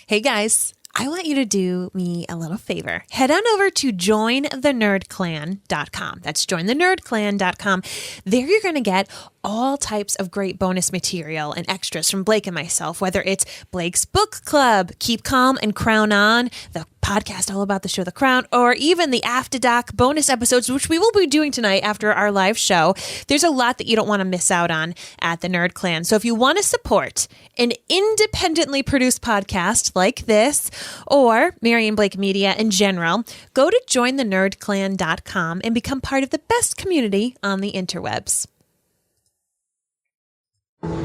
Hey guys, I want you to do me a little favor. Head on over to jointhenerdclan.com. That's jointhenerdclan.com. There you're going to get all types of great bonus material and extras from Blake and myself, whether it's Blake's book club, Keep Calm and Crown On, the podcast all about the show The Crown, or even the After Doc bonus episodes, which we will be doing tonight after our live show. There's a lot that you don't want to miss out on at the Nerd Clan. So if you want to support an independently produced podcast like this, or Mary and Blake Media in general, go to jointhenerdclan.com and become part of the best community on the interwebs.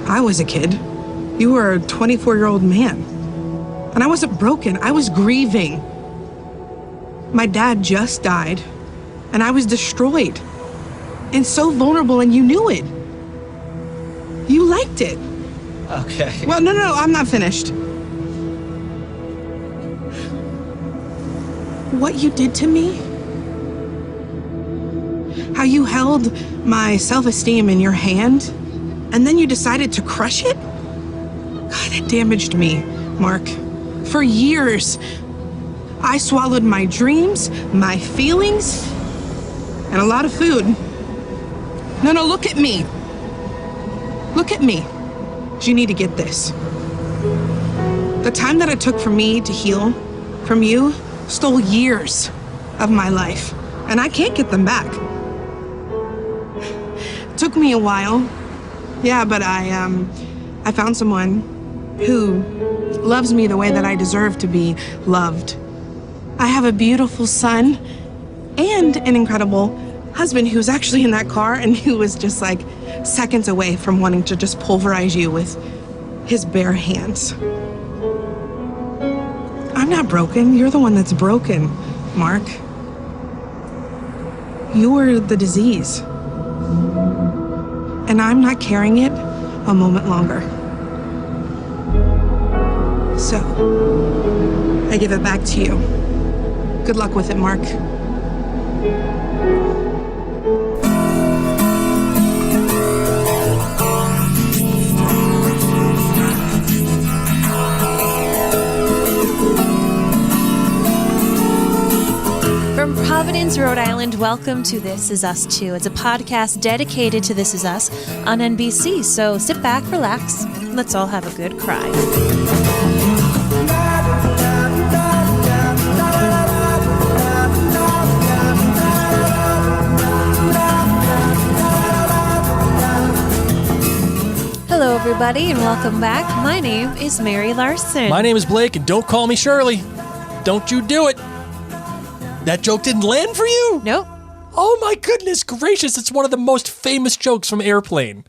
I was a kid. You were a 24-year-old man. And I wasn't broken. I was grieving. My dad just died, and I was destroyed. And so vulnerable, and you knew it. You liked it. Okay. Well, no, I'm not finished. What you did to me? How you held my self-esteem in your hand, and then you decided to crush it? God, it damaged me, Mark. For years, I swallowed my dreams, my feelings, and a lot of food. No, look at me. Look at me. You need to get this. The time that it took for me to heal from you stole years of my life, and I can't get them back. It took me a while. Yeah, but I found someone who loves me the way that I deserve to be loved. I have a beautiful son and an incredible husband who's actually in that car and who was just like seconds away from wanting to just pulverize you with his bare hands. I'm not broken. You're the one that's broken, Mark. You're the disease. And I'm not carrying it a moment longer. So, I give it back to you. Good luck with it, Mark. From Providence, Rhode Island, welcome to This Is Us 2. It's a podcast dedicated to This Is Us on NBC. So sit back, relax, and let's all have a good cry. Hello, everybody, and welcome back. My name is Mary Larson. My name is Blake, and don't call me Shirley. Don't you do it. That joke didn't land for you? Nope. Oh my goodness gracious, it's one of the most famous jokes from Airplane.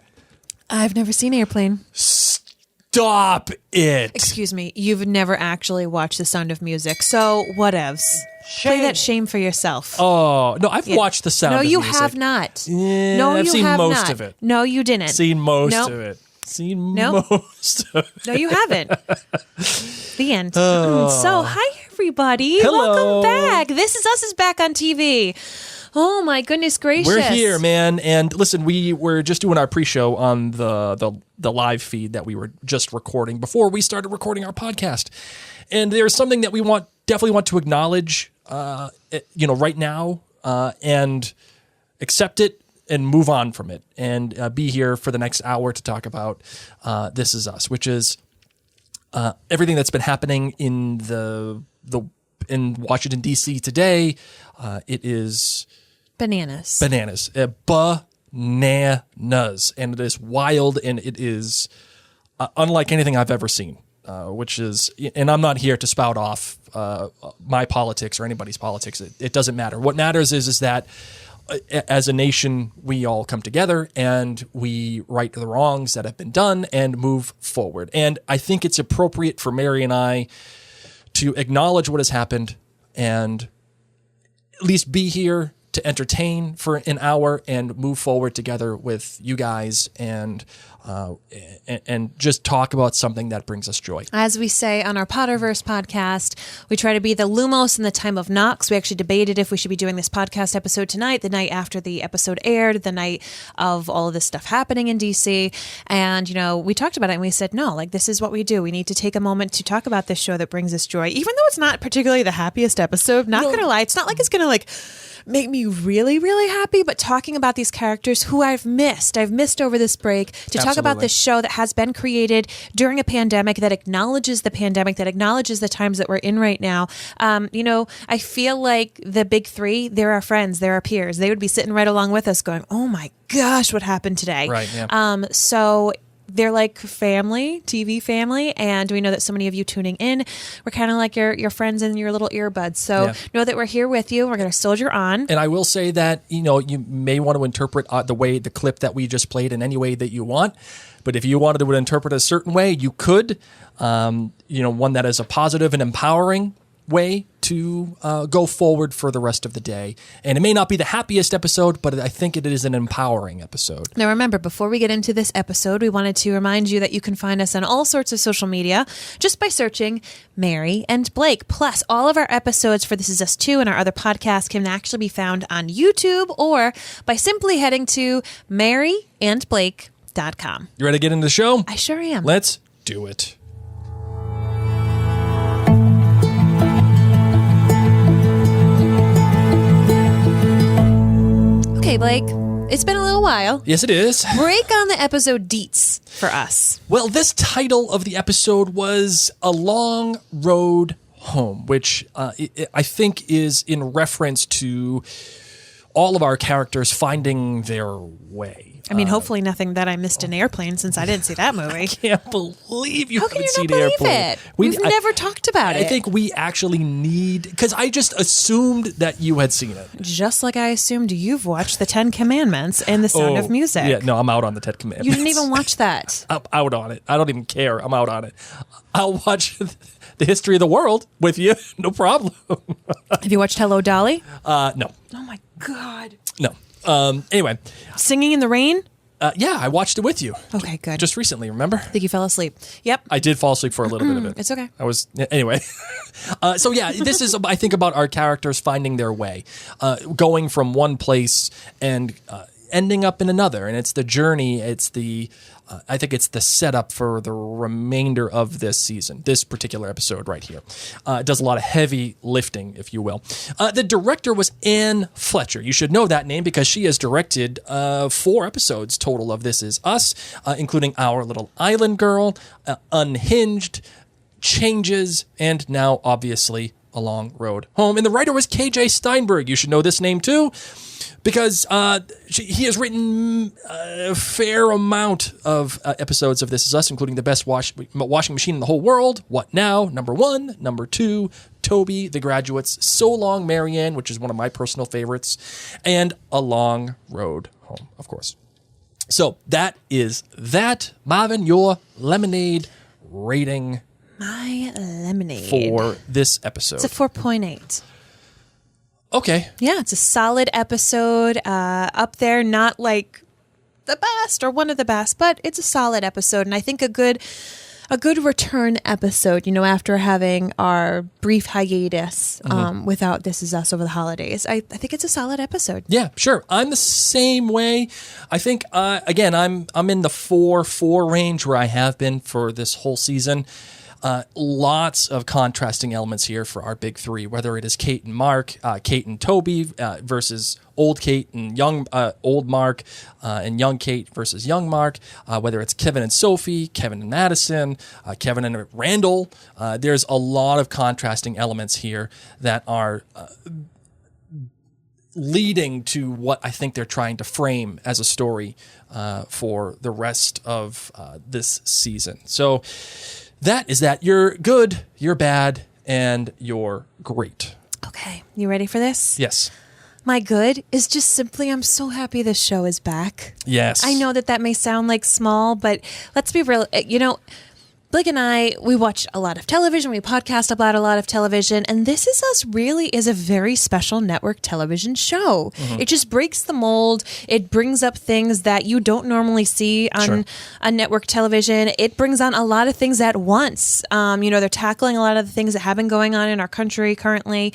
I've never seen Airplane. Stop it. Excuse me, you've never actually watched The Sound of Music, so whatevs. Play that shame for yourself. Oh, no, I've watched The Sound of Music. No, you have not. Yeah, No, I've you seen have most not. of it. No, you didn't. Seen most Nope. of it. Seen Nope. most of it. No, you haven't. The end. So, hi, everybody. Hello. Welcome back. This Is Us is back on TV. Oh, my goodness gracious. We're here, man. And listen, we were just doing our pre-show on the live feed that we were just recording before we started recording our podcast. And there's something that we definitely want to acknowledge, right now, and accept it and move on from it, and be here for the next hour to talk about This Is Us, which is everything that's been happening in in Washington D.C. today. It is bananas, bananas, and it is wild, and it is unlike anything I've ever seen. Which is, and I'm not here to spout off my politics or anybody's politics. It doesn't matter. What matters is that as a nation, we all come together and we right the wrongs that have been done and move forward. And I think it's appropriate for Mary and I to acknowledge what has happened and at least be here to entertain for an hour and move forward together with you guys and just talk about something that brings us joy. As we say on our Potterverse podcast, we try to be the Lumos in the time of Nox. We actually debated if we should be doing this podcast episode tonight, the night after the episode aired, the night of all of this stuff happening in DC. And, we talked about it and we said, no, this is what we do. We need to take a moment to talk about this show that brings us joy, even though it's not particularly the happiest episode. Not going to lie. It's not like it's going to make me really, really happy, but talking about these characters who I've missed over this break, to talk about this show that has been created during a pandemic, that acknowledges the pandemic, that acknowledges the times that we're in right now. I feel like the big three, they're our friends, they're our peers. They would be sitting right along with us going, oh my gosh, what happened today? Right, yeah. So they're like family, TV family, and we know that so many of you tuning in, we're kind of like your friends in your little earbuds. So know that we're here with you. We're going to soldier on. And I will say that, you may want to interpret the clip that we just played in any way that you want. But if you wanted to interpret it a certain way, you could, one that is a positive and empowering way to go forward for the rest of the day. And it may not be the happiest episode, but I think it is an empowering episode. Now remember, before we get into this episode, we wanted to remind you that you can find us on all sorts of social media just by searching Mary and Blake. Plus, all of our episodes for This Is Us 2 and our other podcasts can actually be found on YouTube or by simply heading to maryandblake.com. You ready to get into the show? I sure am. Let's do it. Okay, Blake, it's been a little while. Yes, it is. Break on the episode deets for us. Well, this title of the episode was A Long Road Home, which I think is in reference to all of our characters finding their way. I mean, hopefully nothing that I missed in Airplane, since I didn't see that movie. I can't believe you haven't seen How can you not believe Airplane. it? We've never talked about it. I think we actually need, because I just assumed that you had seen it. Just like I assumed you've watched The 10 Commandments and The Sound of Music. Yeah, no, I'm out on The 10 Commandments. You didn't even watch that. I'm out on it. I don't even care. I'm out on it. I'll watch The History of the World with you. No problem. Have you watched Hello, Dolly? No. Oh my God. No. Anyway. Singing in the Rain? Yeah, I watched it with you. Okay, good. Just recently, remember? I think you fell asleep. Yep. I did fall asleep for a little bit of it. It's okay. Anyway. So yeah, this is, I think, about our characters finding their way, going from one place and ending up in another. And it's the journey, I think it's the setup for the remainder of this season, this particular episode right here. It does a lot of heavy lifting, if you will. The director was Anne Fletcher. You should know that name because she has directed 4 episodes total of This Is Us, including Our Little Island Girl, Unhinged, Changes, and now, obviously, A Long Road Home. And the writer was KJ Steinberg. You should know this name, too, because he has written a fair amount of episodes of This Is Us, including The Best Washing Machine in the Whole World, What Now, Number 1, Number 2, Toby, The Graduates, So Long, Marianne, which is one of my personal favorites, and A Long Road Home, of course. So that is that. Marvin, your lemonade rating. My lemonade. For this episode. It's a 4.8. Okay. Yeah, it's a solid episode. Up there, not like the best or one of the best, but it's a solid episode. And I think a good return episode, after having our brief hiatus without This Is Us over the holidays. I think it's a solid episode. Yeah, sure. I'm the same way. I think, again, I'm in the 4 range where I have been for this whole season. Lots of contrasting elements here for our big 3, whether it is Kate and Mark, Kate and Toby versus old Kate and old Mark, and young Kate versus young Mark, whether it's Kevin and Sophie, Kevin and Madison, Kevin and Randall. There's a lot of contrasting elements here that are leading to what I think they're trying to frame as a story for the rest of this season. So that is that. You're good, you're bad, and you're great. Okay, you ready for this? Yes. My good is just simply I'm so happy this show is back. Yes. I know that may sound like small, but let's be real. Blake and I, we watch a lot of television. We podcast about a lot of television. And This Is Us really is a very special network television show. It just breaks the mold. It brings up things that you don't normally see on a network television. It brings on a lot of things at once. They're tackling a lot of the things that have been going on in our country currently.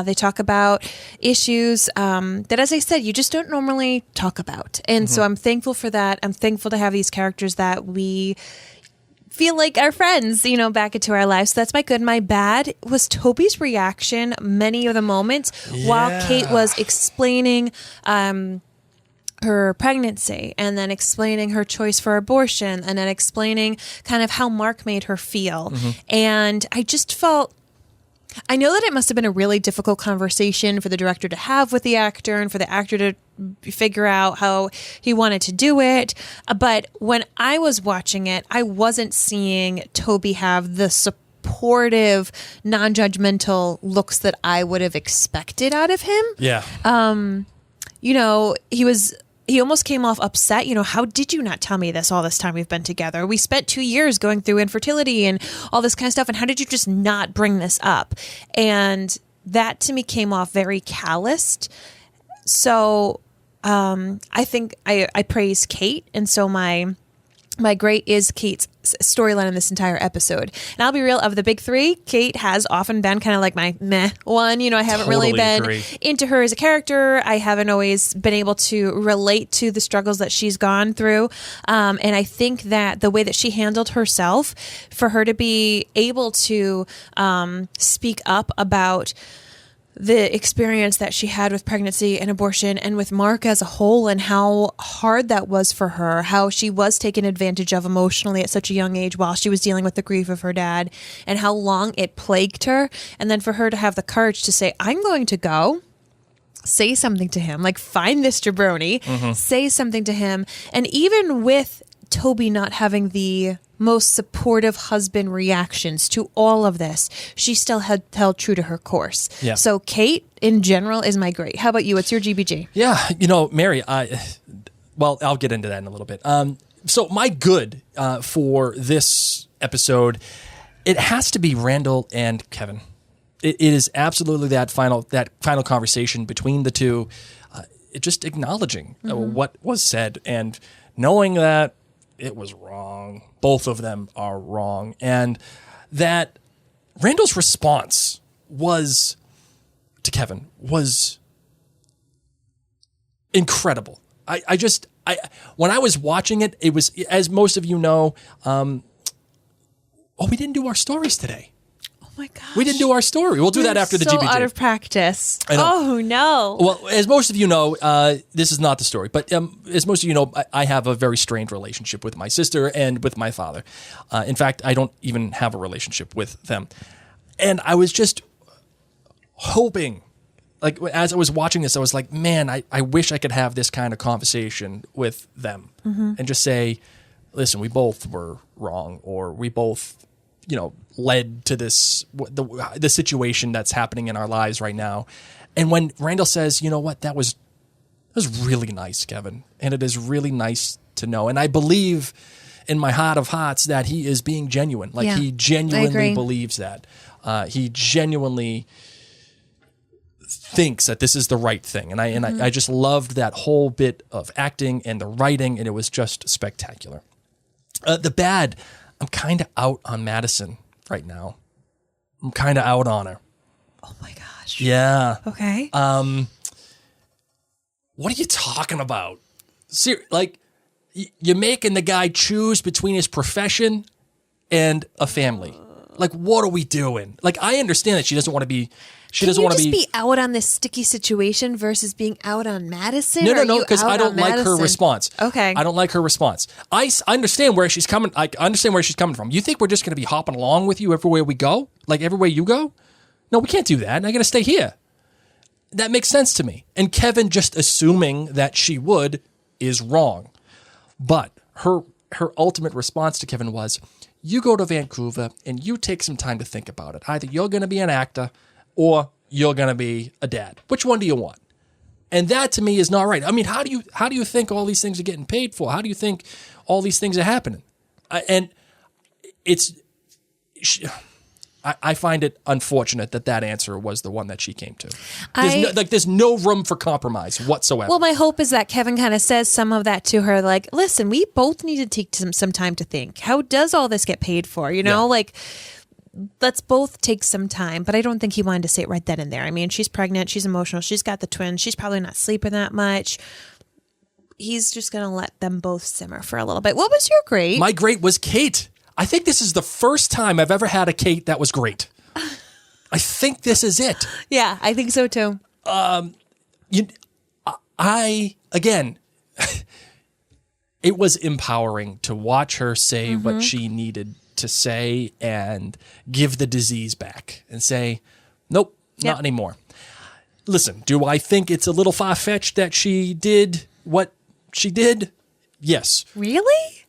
They talk about issues that, as I said, you just don't normally talk about. And so I'm thankful for that. I'm thankful to have these characters that we feel like our friends, back into our lives. So that's my good. My bad was Toby's reaction many of the moments while Kate was explaining her pregnancy and then explaining her choice for abortion and then explaining kind of how Mark made her feel. And I just felt, I know that it must have been a really difficult conversation for the director to have with the actor and for the actor to figure out how he wanted to do it. But when I was watching it, I wasn't seeing Toby have the supportive, non-judgmental looks that I would have expected out of him. Yeah. He almost came off upset. How did you not tell me this all this time we've been together? We spent 2 years going through infertility and all this kind of stuff. And how did you just not bring this up? And that to me came off very calloused. So I think I praise Kate. And so my great is Kate's storyline in this entire episode. And I'll be real, of the big three, Kate has often been kind of like my meh one. I haven't really been into her as a character. I haven't always been able to relate to the struggles that she's gone through. And I think that the way that she handled herself, for her to be able to speak up about the experience that she had with pregnancy and abortion and with Mark as a whole and how hard that was for her, how she was taken advantage of emotionally at such a young age while she was dealing with the grief of her dad and how long it plagued her. And then for her to have the courage to say, I'm going to go say something to him, like find this jabroni, say something to him. And even with Toby not having the most supportive husband reactions to all of this, she still had held true to her course. Yeah. So Kate, in general, is my great. How about you? What's your GBG? Yeah, Mary, I'll get into that in a little bit. So my good for this episode, it has to be Randall and Kevin. It is absolutely that final conversation between the two, just acknowledging what was said and knowing that it was wrong. Both of them are wrong. And that Randall's response to Kevin was incredible. When I was watching it, it was, as most of you know, we didn't do our stories today. Oh my gosh. We didn't do our story. We'll do that after the GBG. So out of practice. Oh no. Well, as most of you know, this is not the story, but as most of you know, I have a very strained relationship with my sister and with my father. In fact, I don't even have a relationship with them. And I was just hoping, like as I was watching this, I was like, man, I wish I could have this kind of conversation with them and just say, listen, we both were wrong, or we both led to this, the situation that's happening in our lives right now. And when Randall says, you know what, that was really nice, Kevin. And it is really nice to know. And I believe in my heart of hearts that he is being genuine. Like he genuinely believes that. He genuinely thinks that this is the right thing. And I just loved that whole bit of acting and the writing, and it was just spectacular. The bad, I'm kind of out on Madison right now. I'm kind of out on her. Oh my gosh. Yeah. Okay. What are you talking about? You're making the guy choose between his profession and a family. Like, what are we doing? Like, I understand that she doesn't want to be. She doesn't want to be out on this sticky situation versus being out on Madison. No, because I don't like her response. Okay, I don't like her response. I understand where she's coming. I understand where she's coming from. You think we're just going to be hopping along with you everywhere we go, like everywhere you go? No, we can't do that. I got to stay here. That makes sense to me. And Kevin just assuming that she would is wrong. But her ultimate response to Kevin was, you go to Vancouver and you take some time to think about it. Either you're going to be an actor or you're going to be a dad. Which one do you want? And that to me is not right. I mean, how do you think all these things are getting paid for? How do you think all these things are happening? And I find it unfortunate that answer was the one that she came to. There's no room for compromise whatsoever. Well, my hope is that Kevin kind of says some of that to her, like, listen, we both need to take some time to think. How does all this get paid for? You know, like, let's both take some time. But I don't think he wanted to say it right then and there. I mean, she's pregnant. She's emotional. She's got the twins. She's probably not sleeping that much. He's just going to let them both simmer for a little bit. What was your great? My great was Kate. I think this is the first time I've ever had a Kate that was great. I think this is it. Yeah, I think so too. Again, it was empowering to watch her say what she needed to say and give the disease back and say, nope, not anymore. Listen, do I think it's a little far-fetched that she did what she did? Yes. Really?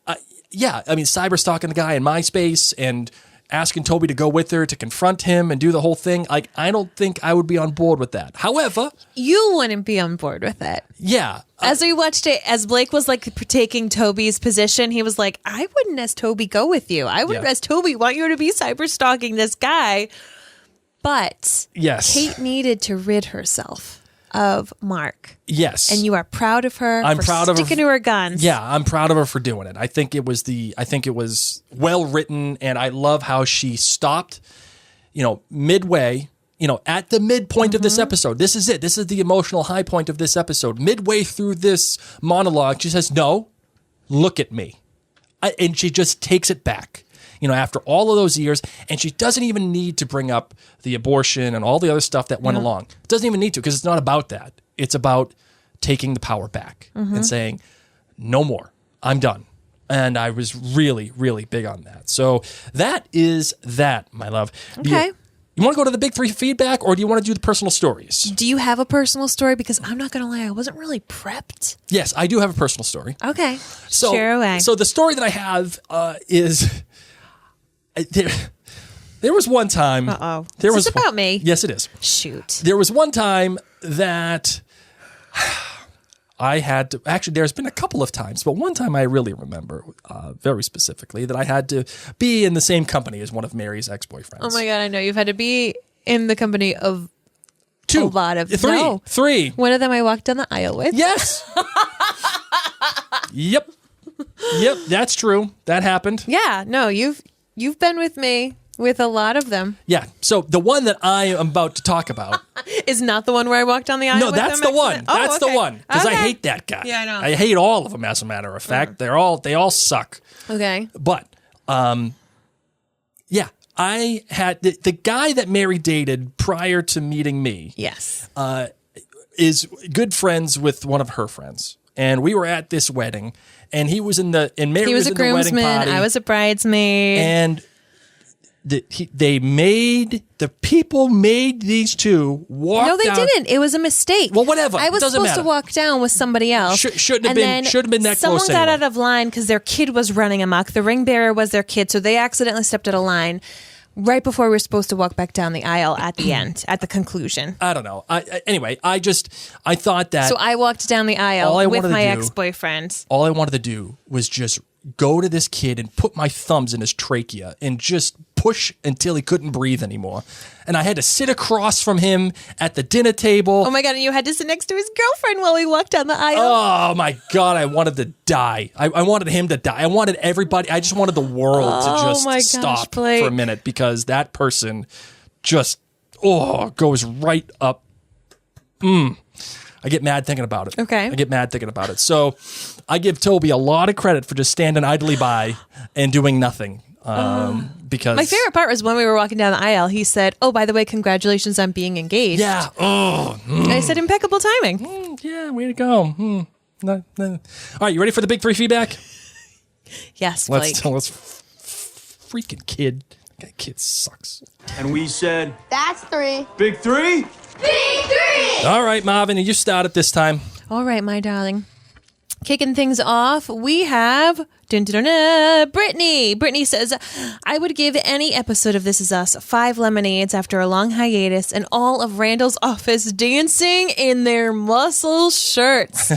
Yeah, I mean, cyber stalking the guy in MySpace and asking Toby to go with her to confront him and do the whole thing. Like, I don't think I would be on board with that. However, you wouldn't be on board with it. Yeah. As we watched it, as Blake was like taking Toby's position, he was like, I wouldn't as Toby go with you. I would as Toby want you to be cyber stalking this guy. But yes, Kate needed to rid herself of Mark. Yes. And you are proud of her for sticking to her guns. Yeah, I'm proud of her for doing it. I think it was well written, and I love how she stopped, midway, at the midpoint of this episode. This is it. This is the emotional high point of this episode. Midway through this monologue, she says, "No, look at me." And she just takes it back. After all of those years, and she doesn't even need to bring up the abortion and all the other stuff that went along. Doesn't even need to, because it's not about that. It's about taking the power back and saying, no more. I'm done. And I was really, really big on that. So that is that, my love. Okay. You want to go to the big three feedback, or do you want to do the personal stories? Do you have a personal story? Because I'm not going to lie, I wasn't really prepped. Yes, I do have a personal story. Okay. Share away. So the story that I have is... There was one time... Uh-oh. Is this about me? Yes, it is. Shoot. There was one time that I had to... Actually, there's been a couple of times, but one time I really remember very specifically that I had to be in the same company as one of Mary's ex-boyfriends. Oh my God, I know. You've had to be in the company of a lot of... Three. One of them I walked down the aisle with. Yes. Yep, that's true. That happened. Yeah, no, You've been with me with a lot of them. Yeah. So the one that I am about to talk about is not the one where I walked down the aisle. No, that's the one. That's the one. Because I hate that guy. Yeah, I know. I hate all of them, as a matter of fact. They all suck. Okay. But yeah, I had the guy that Mary dated prior to meeting me. Yes. Is good friends with one of her friends, and we were at this wedding. And Mary was in the wedding party. I was a bridesmaid. And the people made these two walk down. No, they didn't. It was a mistake. Well, whatever. I was supposed to walk down with somebody else. Shouldn't have been that close. Someone got out of line because their kid was running amok. The ring bearer was their kid, so they accidentally stepped out of line right before we were supposed to walk back down the aisle at the end, at the conclusion. I don't know. Anyway, I thought that... So I walked down the aisle with my ex-boyfriend. All I wanted to do was just go to this kid and put my thumbs in his trachea and just push until he couldn't breathe anymore. And I had to sit across from him at the dinner table. Oh my God, and you had to sit next to his girlfriend while we walked down the aisle. Oh my God, I wanted to die. I wanted him to die. I wanted everybody, I just wanted the world to just stop for a minute, because that person just, goes right up. I get mad thinking about it. Okay. I get mad thinking about it. So I give Toby a lot of credit for just standing idly by and doing nothing. Because my favorite part was when we were walking down the aisle, he said, "Oh, by the way, congratulations on being engaged." Yeah. I said, impeccable timing. Yeah, way to go. All right, you ready for the big three feedback? Yes, Blake. Let's freaking kid. That kid sucks. And we said... That's three. Big three? Big three! All right, Marvin, you start it this time. All right, my darling. Kicking things off, we have Brittany. Brittany says, I would give any episode of This Is Us 5 lemonades after a long hiatus and all of Randall's office dancing in their muscle shirts.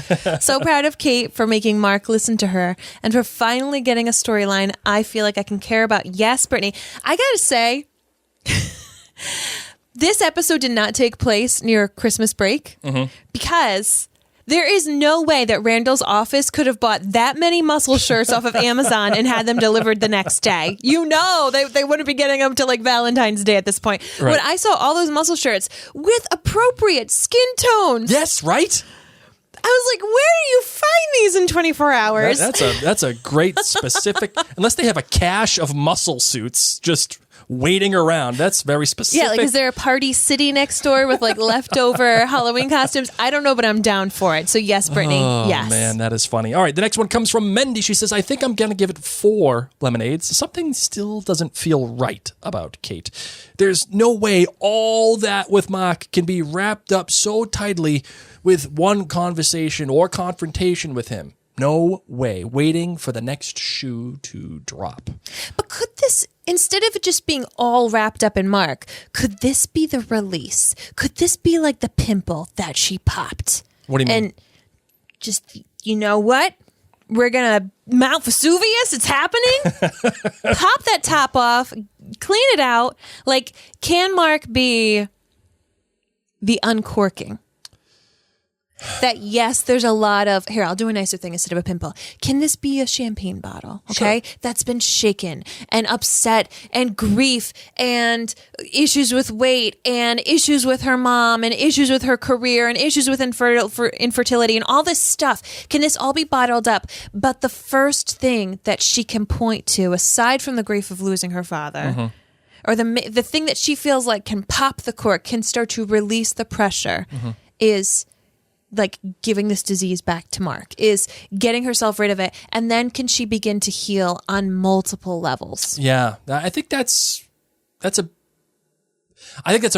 So proud of Kate for making Mark listen to her and for finally getting a storyline I feel like I can care about. Yes, Brittany. I gotta say, this episode did not take place near Christmas break because there is no way that Randall's office could have bought that many muscle shirts off of Amazon and had them delivered the next day. You know, they wouldn't be getting them to like Valentine's Day at this point. Right. When I saw all those muscle shirts with appropriate skin tones. Yes, right? I was like, where do you find these in 24 hours? That's a great specific, unless they have a cache of muscle suits just waiting around. That's very specific. Yeah, like is there a party city next door with like leftover Halloween costumes? I don't know, but I'm down for it. So yes, Brittany, yes. Oh man, that is funny. All right, the next one comes from Mendy. She says, I think I'm going to give it 4 lemonades. Something still doesn't feel right about Kate. There's no way all that with Mark can be wrapped up so tightly with one conversation or confrontation with him. No way. Waiting for the next shoe to drop. But could this, instead of it just being all wrapped up in Mark, could this be the release? Could this be like the pimple that she popped? What do you mean? And just, you know what? We're going to Mount Vesuvius. It's happening. Pop that top off. Clean it out. Like, can Mark be the uncorking? That yes, there's a lot of, here, I'll do a nicer thing instead of a pimple. Can this be a champagne bottle, okay? Sure. That's been shaken and upset and grief and issues with weight and issues with her mom and issues with her career and issues with infertility and all this stuff. Can this all be bottled up? But the first thing that she can point to, aside from the grief of losing her father, or the thing that she feels like can pop the cork, can start to release the pressure, is like giving this disease back to Mark, is getting herself rid of it. And then can she begin to heal on multiple levels? Yeah, I think that's a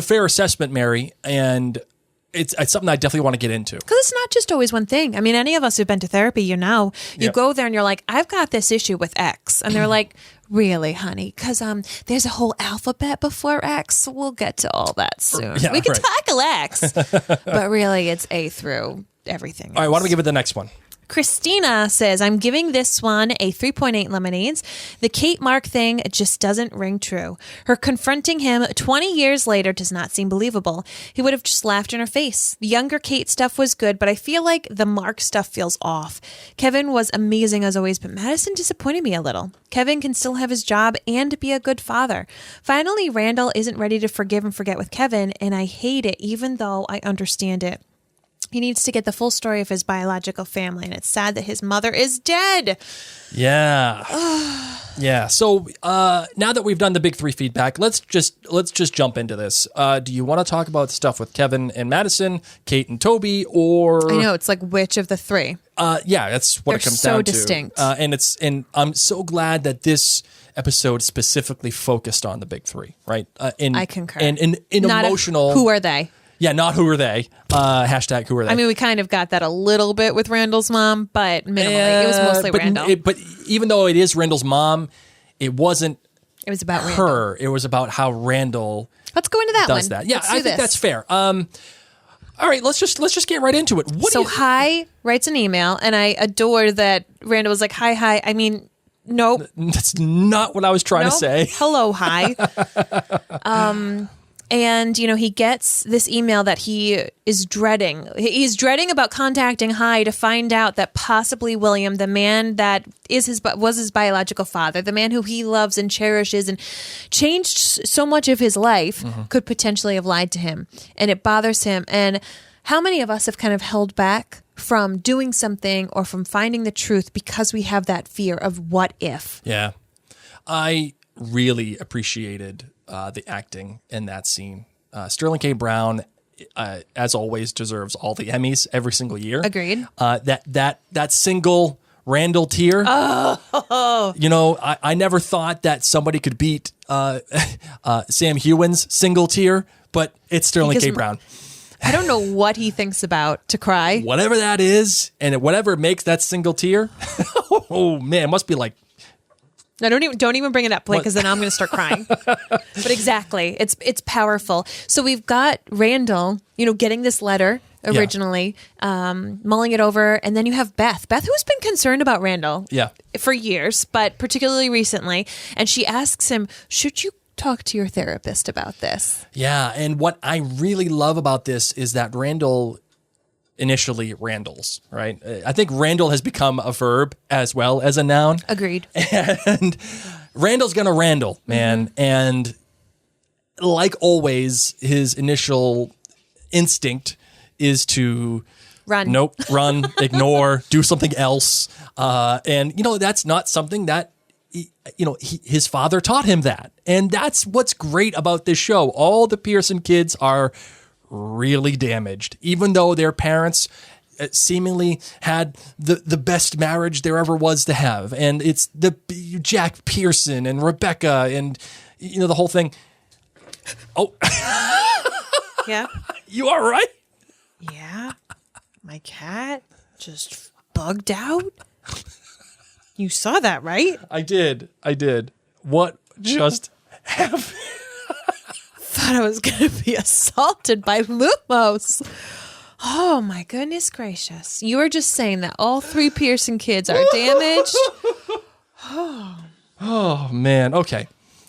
fair assessment, Mary. And it's something I definitely want to get into. Because it's not just always one thing. I mean, any of us who've been to therapy, you know, you go there and you're like, I've got this issue with X. And they're like, really, honey? Because there's a whole alphabet before X. We'll get to all that soon. Yeah, we can right. tackle X. But really, it's A through everything. All right, why don't we give it the next one? Christina says, I'm giving this one a 3.8 lemonades. The Kate Mark thing just doesn't ring true. Her confronting him 20 years later does not seem believable. He would have just laughed in her face. The younger Kate stuff was good, but I feel like the Mark stuff feels off. Kevin was amazing as always, but Madison disappointed me a little. Kevin can still have his job and be a good father. Finally, Randall isn't ready to forgive and forget with Kevin, and I hate it even though I understand it. He needs to get the full story of his biological family, and it's sad that his mother is dead. Yeah. Yeah. So now that we've done the big 3 feedback, let's just jump into this. Do you want to talk about stuff with Kevin and Madison, Kate and Toby, or I know it's like which of the 3? Yeah, that's what it comes down to. They're so distinct. And I'm so glad that this episode specifically focused on the big 3, right? I concur. And in Not emotional. who are they? Yeah, not who are they. Hashtag who are they. I mean, we kind of got that a little bit with Randall's mom, but minimally. It was mostly Randall. But even though it is Randall's mom, it wasn't It was about her. Randall. It was about how Randall Let's go into that does one. that. Yeah, Let's do I think this. that's fair. All right, let's just get right into it. Hi writes an email, and I adore that Randall was like, hi. I mean, nope. That's not what I was trying to say. Hello, hi. And, you know, he gets this email that he is dreading. He's dreading about contacting Hi to find out that possibly William, the man that was his biological father, the man who he loves and cherishes and changed so much of his life, could potentially have lied to him. And it bothers him. And how many of us have kind of held back from doing something or from finding the truth because we have that fear of what if? Yeah. I really appreciated the acting in that scene. Sterling K. Brown, as always, deserves all the Emmys every single year. Agreed. That single Randall tear. Oh. You know, I never thought that somebody could beat Sam Heughan's single tear, but it's Sterling K. Brown. I don't know what he thinks about to cry. Whatever that is, and whatever makes that single tear, oh man, it must be like. No, don't even bring it up, Blake, because then I'm going to start crying. But exactly, it's powerful. So we've got Randall, getting this letter originally, mulling it over, and then you have Beth, who's been concerned about Randall, for years, but particularly recently, and she asks him, "Should you talk to your therapist about this?" Yeah, and what I really love about this is that Randall. Initially Randall's, right? I think Randall has become a verb as well as a noun. Agreed. And Randall's gonna Randall, man. Mm-hmm. And like always, his initial instinct is to run. Nope, run, ignore, do something else. And that's not something that his father taught him that. And that's what's great about this show. All the Pearson kids are really damaged, even though their parents seemingly had the best marriage there ever was to have. And it's the Jack Pearson and Rebecca and, the whole thing. Oh, yeah. You all right? Yeah. My cat just bugged out. You saw that, right? I did. What just happened? Thought I was going to be assaulted by Lumos. Oh, my goodness gracious. You were just saying that all 3 Pearson kids are damaged. Oh, man. Okay.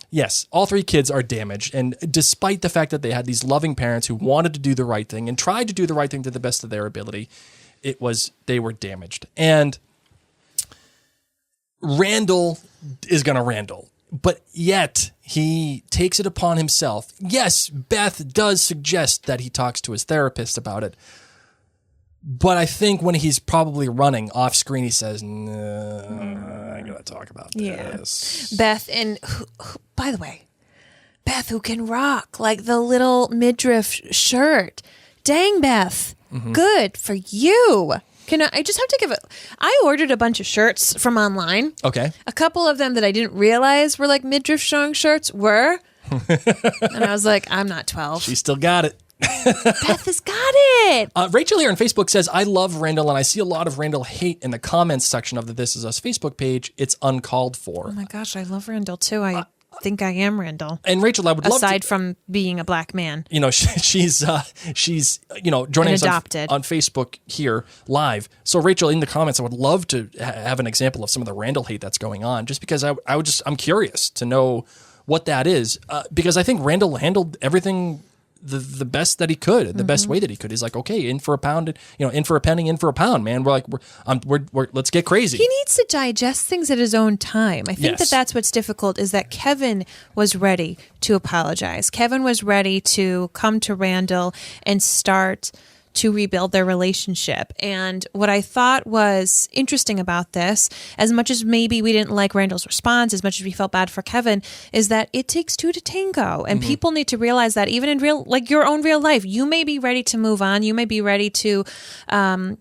Yes, all 3 kids are damaged. And despite the fact that they had these loving parents who wanted to do the right thing and tried to do the right thing to the best of their ability, they were damaged. And Randall is going to Randall. But yet, he takes it upon himself. Yes, Beth does suggest that he talks to his therapist about it. But I think when he's probably running off screen, he says, "No, I gotta talk about this." Beth, and by the way, Beth, who can rock like the little midriff shirt. Dang, Beth. Mm-hmm. Good for you. I just have to give it. I ordered a bunch of shirts from online. Okay. A couple of them that I didn't realize were like midriff showing shirts were. And I was like, I'm not 12. She still got it. Beth has got it. Rachel here on Facebook says, "I love Randall, and I see a lot of Randall hate in the comments section of the This Is Us Facebook page. It's uncalled for." Oh my gosh, I love Randall too. I think I am Randall. And Rachel, I would love aside from being a black man. She's joining us on Facebook here live. So Rachel, in the comments, I would love to have an example of some of the Randall hate that's going on, just because I'm curious to know what that is, because I think Randall handled everything the best that he could, the best way that he could. He's like, okay, in for a pound, in for a penny, in for a pound, man. We're let's get crazy. He needs to digest things at his own time. I think that's what's difficult, is that Kevin was ready to apologize. Kevin was ready to come to Randall and start to rebuild their relationship. And what I thought was interesting about this, as much as maybe we didn't like Randall's response, as much as we felt bad for Kevin, is that it takes 2 to tango. And people need to realize that even in your own real life, you may be ready to move on. You may be ready to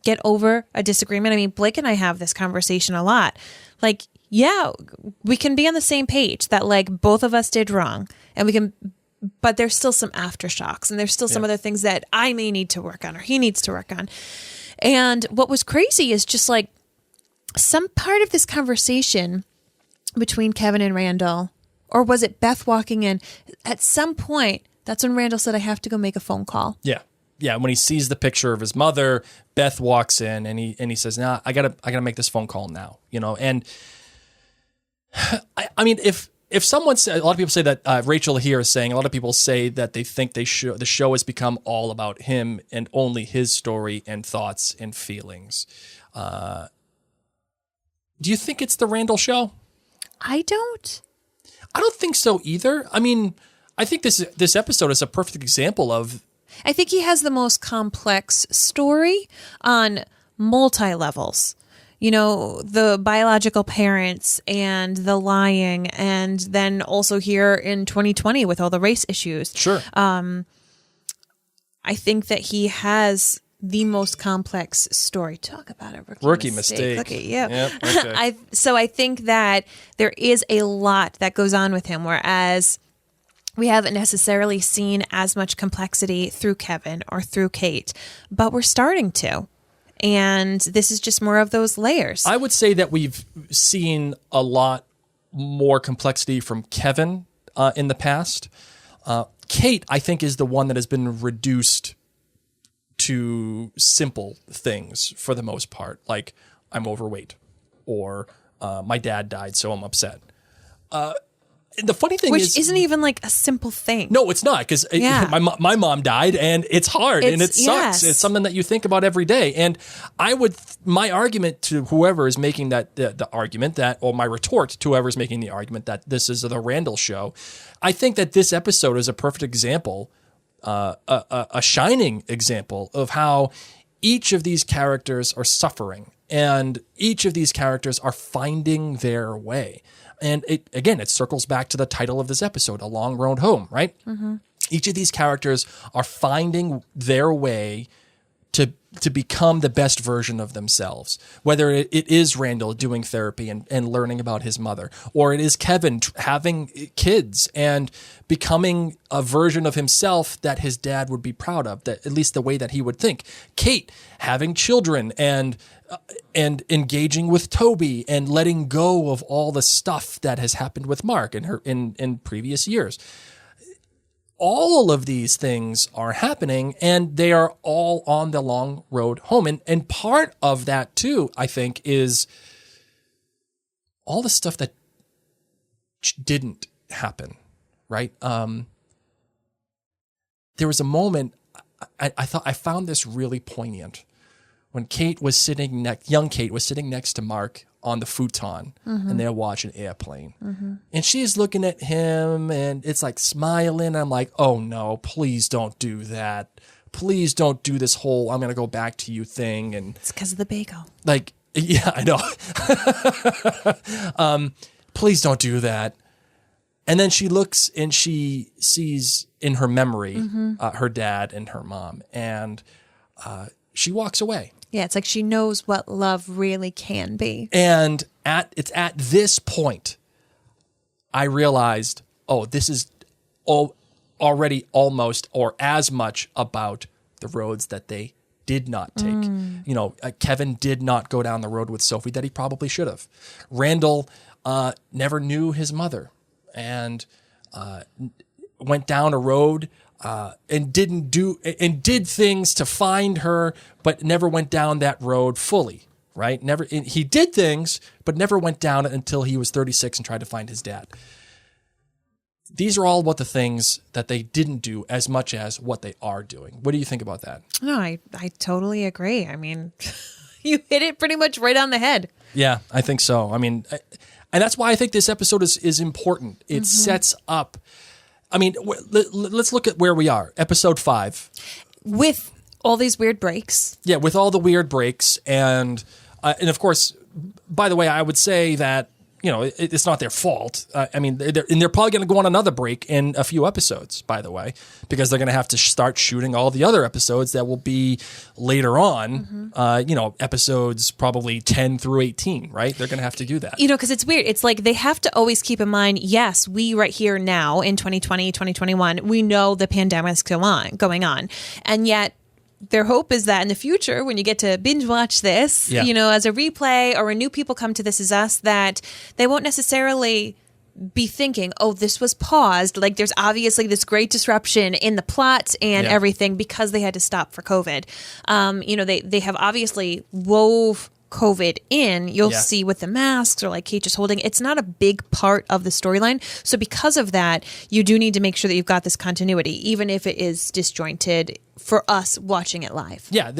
get over a disagreement. I mean, Blake and I have this conversation a lot. Like, yeah, we can be on the same page that like both of us did wrong, and but there's still some aftershocks, and there's still some other things that I may need to work on, or he needs to work on. And what was crazy is just like some part of this conversation between Kevin and Randall, or was it Beth walking in? At some point, that's when Randall said, "I have to go make a phone call." Yeah. Yeah. When he sees the picture of his mother, Beth walks in and he says, "Nah, I gotta make this phone call now." And I mean, if someone said, a lot of people say that Rachel here is saying, a lot of people say that they think the show has become all about him and only his story and thoughts and feelings. Do you think it's the Randall show? I don't think so either. I mean, I think this episode is a perfect example of. I think he has the most complex story on multi-levels. The biological parents and the lying, and then also here in 2020 with all the race issues. Sure. I think that he has the most complex story. Talk about a rookie mistake. Look at you. Yep, okay. So I think that there is a lot that goes on with him, whereas we haven't necessarily seen as much complexity through Kevin or through Kate, but we're starting to. And this is just more of those layers. I would say that we've seen a lot more complexity from Kevin in the past. Kate, I think, is the one that has been reduced to simple things for the most part, like I'm overweight or my dad died, so I'm upset. The funny thing Which isn't even like a simple thing. No, it's not, because my mom died, and it's hard, and it sucks. Yes. It's something that you think about every day. And my argument to whoever is making the argument that, or my retort to whoever is making the argument that this is the Randall show, I think that this episode is a perfect example, a shining example of how each of these characters are suffering, and each of these characters are finding their way. And it circles back to the title of this episode, A Long Road Home, right? Mm-hmm. Each of these characters are finding their way to become the best version of themselves. Whether it is Randall doing therapy and learning about his mother, or it is Kevin having kids and becoming a version of himself that his dad would be proud of, that at least the way that he would think. Kate having children and engaging with Toby and letting go of all the stuff that has happened with Mark in previous years. All of these things are happening, and they are all on the long road home. And part of that, too, I think, is all the stuff that didn't happen, right? There was a moment, I thought I found this really poignant, when young Kate was sitting next to Mark on the futon, and they're watching Airplane. Mm-hmm. And she's looking at him, and it's like smiling. I'm like, oh no, please don't do that. Please don't do this whole I'm going to go back to you thing. And it's because of the bagel. Like, yeah, I know. Please don't do that. And then she looks and she sees in her memory her dad and her mom, and she walks away. Yeah, it's like she knows what love really can be. And it's at this point I realized, this is already almost or as much about the roads that they did not take. Kevin did not go down the road with Sophie that he probably should have. Randall never knew his mother and went down a road and did things to find her, but never went down that road fully, right? He did things, but never went down it until he was 36 and tried to find his dad. These are all about the things that they didn't do as much as what they are doing. What do you think about that? No, I totally agree. I mean, you hit it pretty much right on the head. Yeah, I think so. I mean, and that's why I think this episode is important. It sets up. I mean, let's look at where we are. Episode 5. With all these weird breaks. Yeah, with all the weird breaks. And of course, by the way, I would say that, it's not their fault. I mean, they're probably going to go on another break in a few episodes, by the way, because they're going to have to start shooting all the other episodes that will be later on, episodes probably 10 through 18, right? They're going to have to do that. Because it's weird. It's like they have to always keep in mind, yes, we right here now in 2020, 2021, we know the pandemic's going on. And yet, their hope is that in the future, when you get to binge watch this, as a replay or when new people come to This Is Us, that they won't necessarily be thinking, this was paused. Like there's obviously this great disruption in the plot and everything because they had to stop for COVID. They have obviously wove COVID in. You'll see with the masks or like Kate just holding, it's not a big part of the storyline. So because of that, you do need to make sure that you've got this continuity, even if it is disjointed for us watching it live. Yeah.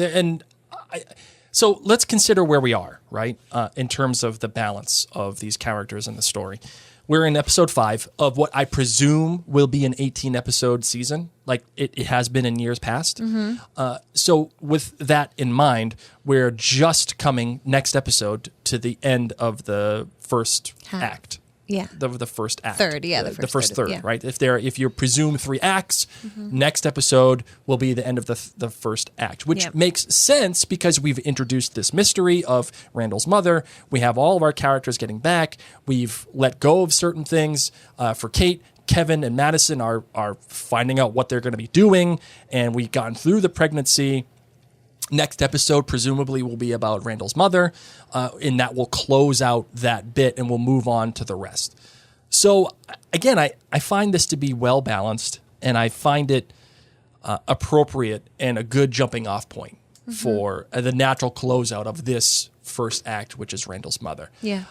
So let's consider where we are, right? In terms of the balance of these characters in the story. We're in episode 5 of what I presume will be an 18-episode season, like it has been in years past. So with that in mind, we're just coming next episode to the end of the first act. Yeah. The first act. Third, yeah. The first third, right? If you presume 3 acts, next episode will be the end of the first act, which makes sense because we've introduced this mystery of Randall's mother. We have all of our characters getting back. We've let go of certain things for Kate. Kevin and Madison are finding out what they're going to be doing, and we've gotten through the pregnancy. Next episode presumably will be about Randall's mother, and that will close out that bit, and we'll move on to the rest. So again, I find this to be well balanced, and I find it appropriate and a good jumping off point for the natural closeout of this first act, which is Randall's mother. Yeah.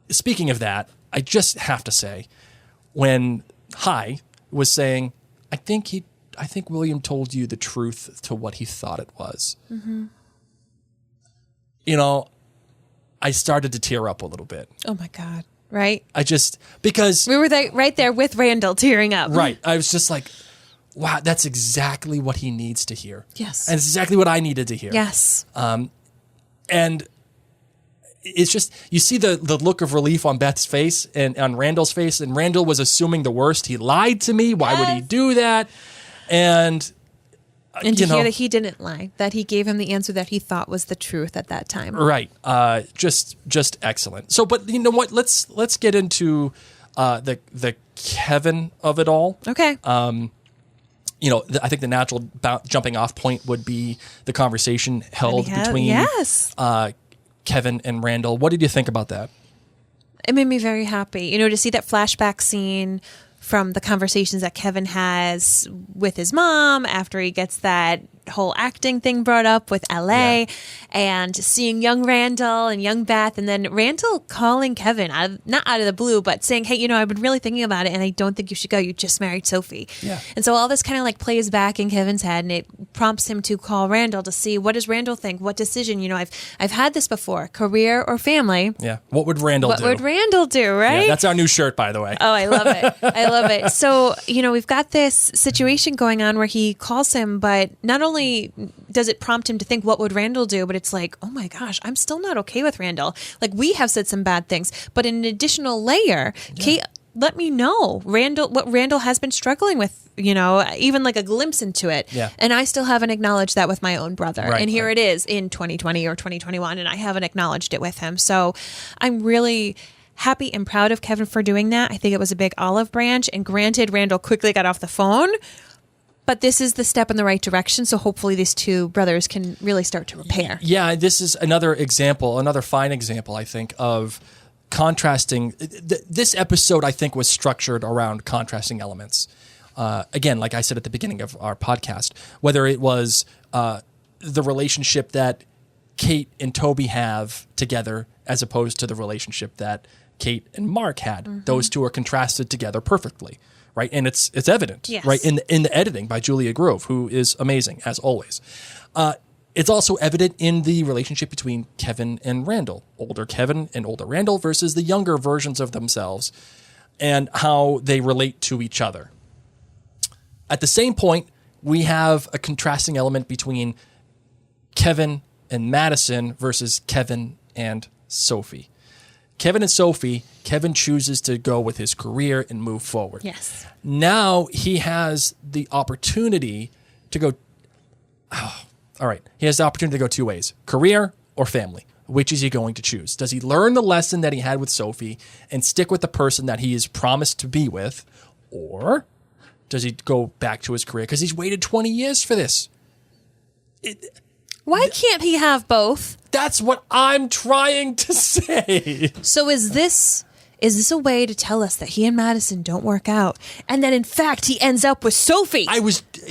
Speaking of that, I just have to say, when Hi was saying, I think William told you the truth to what he thought it was. Mm-hmm. You know, I started to tear up a little bit. Oh my God. Right? Because we were right there with Randall tearing up. Right. I was just like, wow, that's exactly what he needs to hear. Yes. And it's exactly what I needed to hear. Yes. And it's just, you see the look of relief on Beth's face and on Randall's face, and Randall was assuming the worst. He lied to me. Why would he do that? And to hear that he didn't lie, that he gave him the answer that he thought was the truth at that time. Right. Just excellent. So, but you know what? Let's get into the Kevin of it all. Okay. You know, I think the natural jumping off point would be the conversation held between Kevin and Randall. What did you think about that? It made me very happy. You know, to see that flashback scene from the conversations that Kevin has with his mom after he gets that whole acting thing brought up with LA, and seeing young Randall and young Beth, and then Randall calling Kevin not out of the blue, but saying, hey, you know, I've been really thinking about it and I don't think you should go. You just married Sophie. Yeah. And so all this kind of like plays back in Kevin's head, and it prompts him to call Randall to see, what does Randall think? What decision? You know, I've had this before, career or family. Yeah. What would Randall do? What would Randall do, right? Yeah, that's our new shirt, by the way. Oh, I love it. I love it. So, you know, we've got this situation going on where he calls him, but not only does it prompt him to think, what would Randall do? But it's like, oh my gosh, I'm still not okay with Randall. Like, we have said some bad things, but in an additional layer, Kate, let me know what Randall has been struggling with, you know, even like a glimpse into it. Yeah. And I still haven't acknowledged that with my own brother. Right, and here it is in 2020 or 2021, and I haven't acknowledged it with him. So I'm really happy and proud of Kevin for doing that. I think it was a big olive branch. And granted, Randall quickly got off the phone, but this is the step in the right direction. So hopefully these two brothers can really start to repair. Yeah, this is another example, another fine example, I think, of contrasting. This episode, I think, was structured around contrasting elements. Again, like I said at the beginning of our podcast, whether it was the relationship that Kate and Toby have together as opposed to the relationship that Kate and Mark had. Mm-hmm. Those two are contrasted together perfectly. Right, and it's evident, yes, right, in the editing by Julia Grove, who is amazing as always. It's also evident in the relationship between Kevin and Randall, older Kevin and older Randall versus the younger versions of themselves, and how they relate to each other. At the same point, we have a contrasting element between Kevin and Madison versus Kevin and Sophie. Kevin and Sophie, Kevin chooses to go with his career and move forward. Yes. Now he has the opportunity to go. Oh, all right. He has the opportunity to go two ways: career or family. Which is he going to choose? Does he learn the lesson that he had with Sophie and stick with the person that he is promised to be with? Or does he go back to his career? Because he's waited 20 years for this. Why can't he have both? That's what I'm trying to say. So is this a way to tell us that he and Madison don't work out, and that in fact he ends up with Sophie?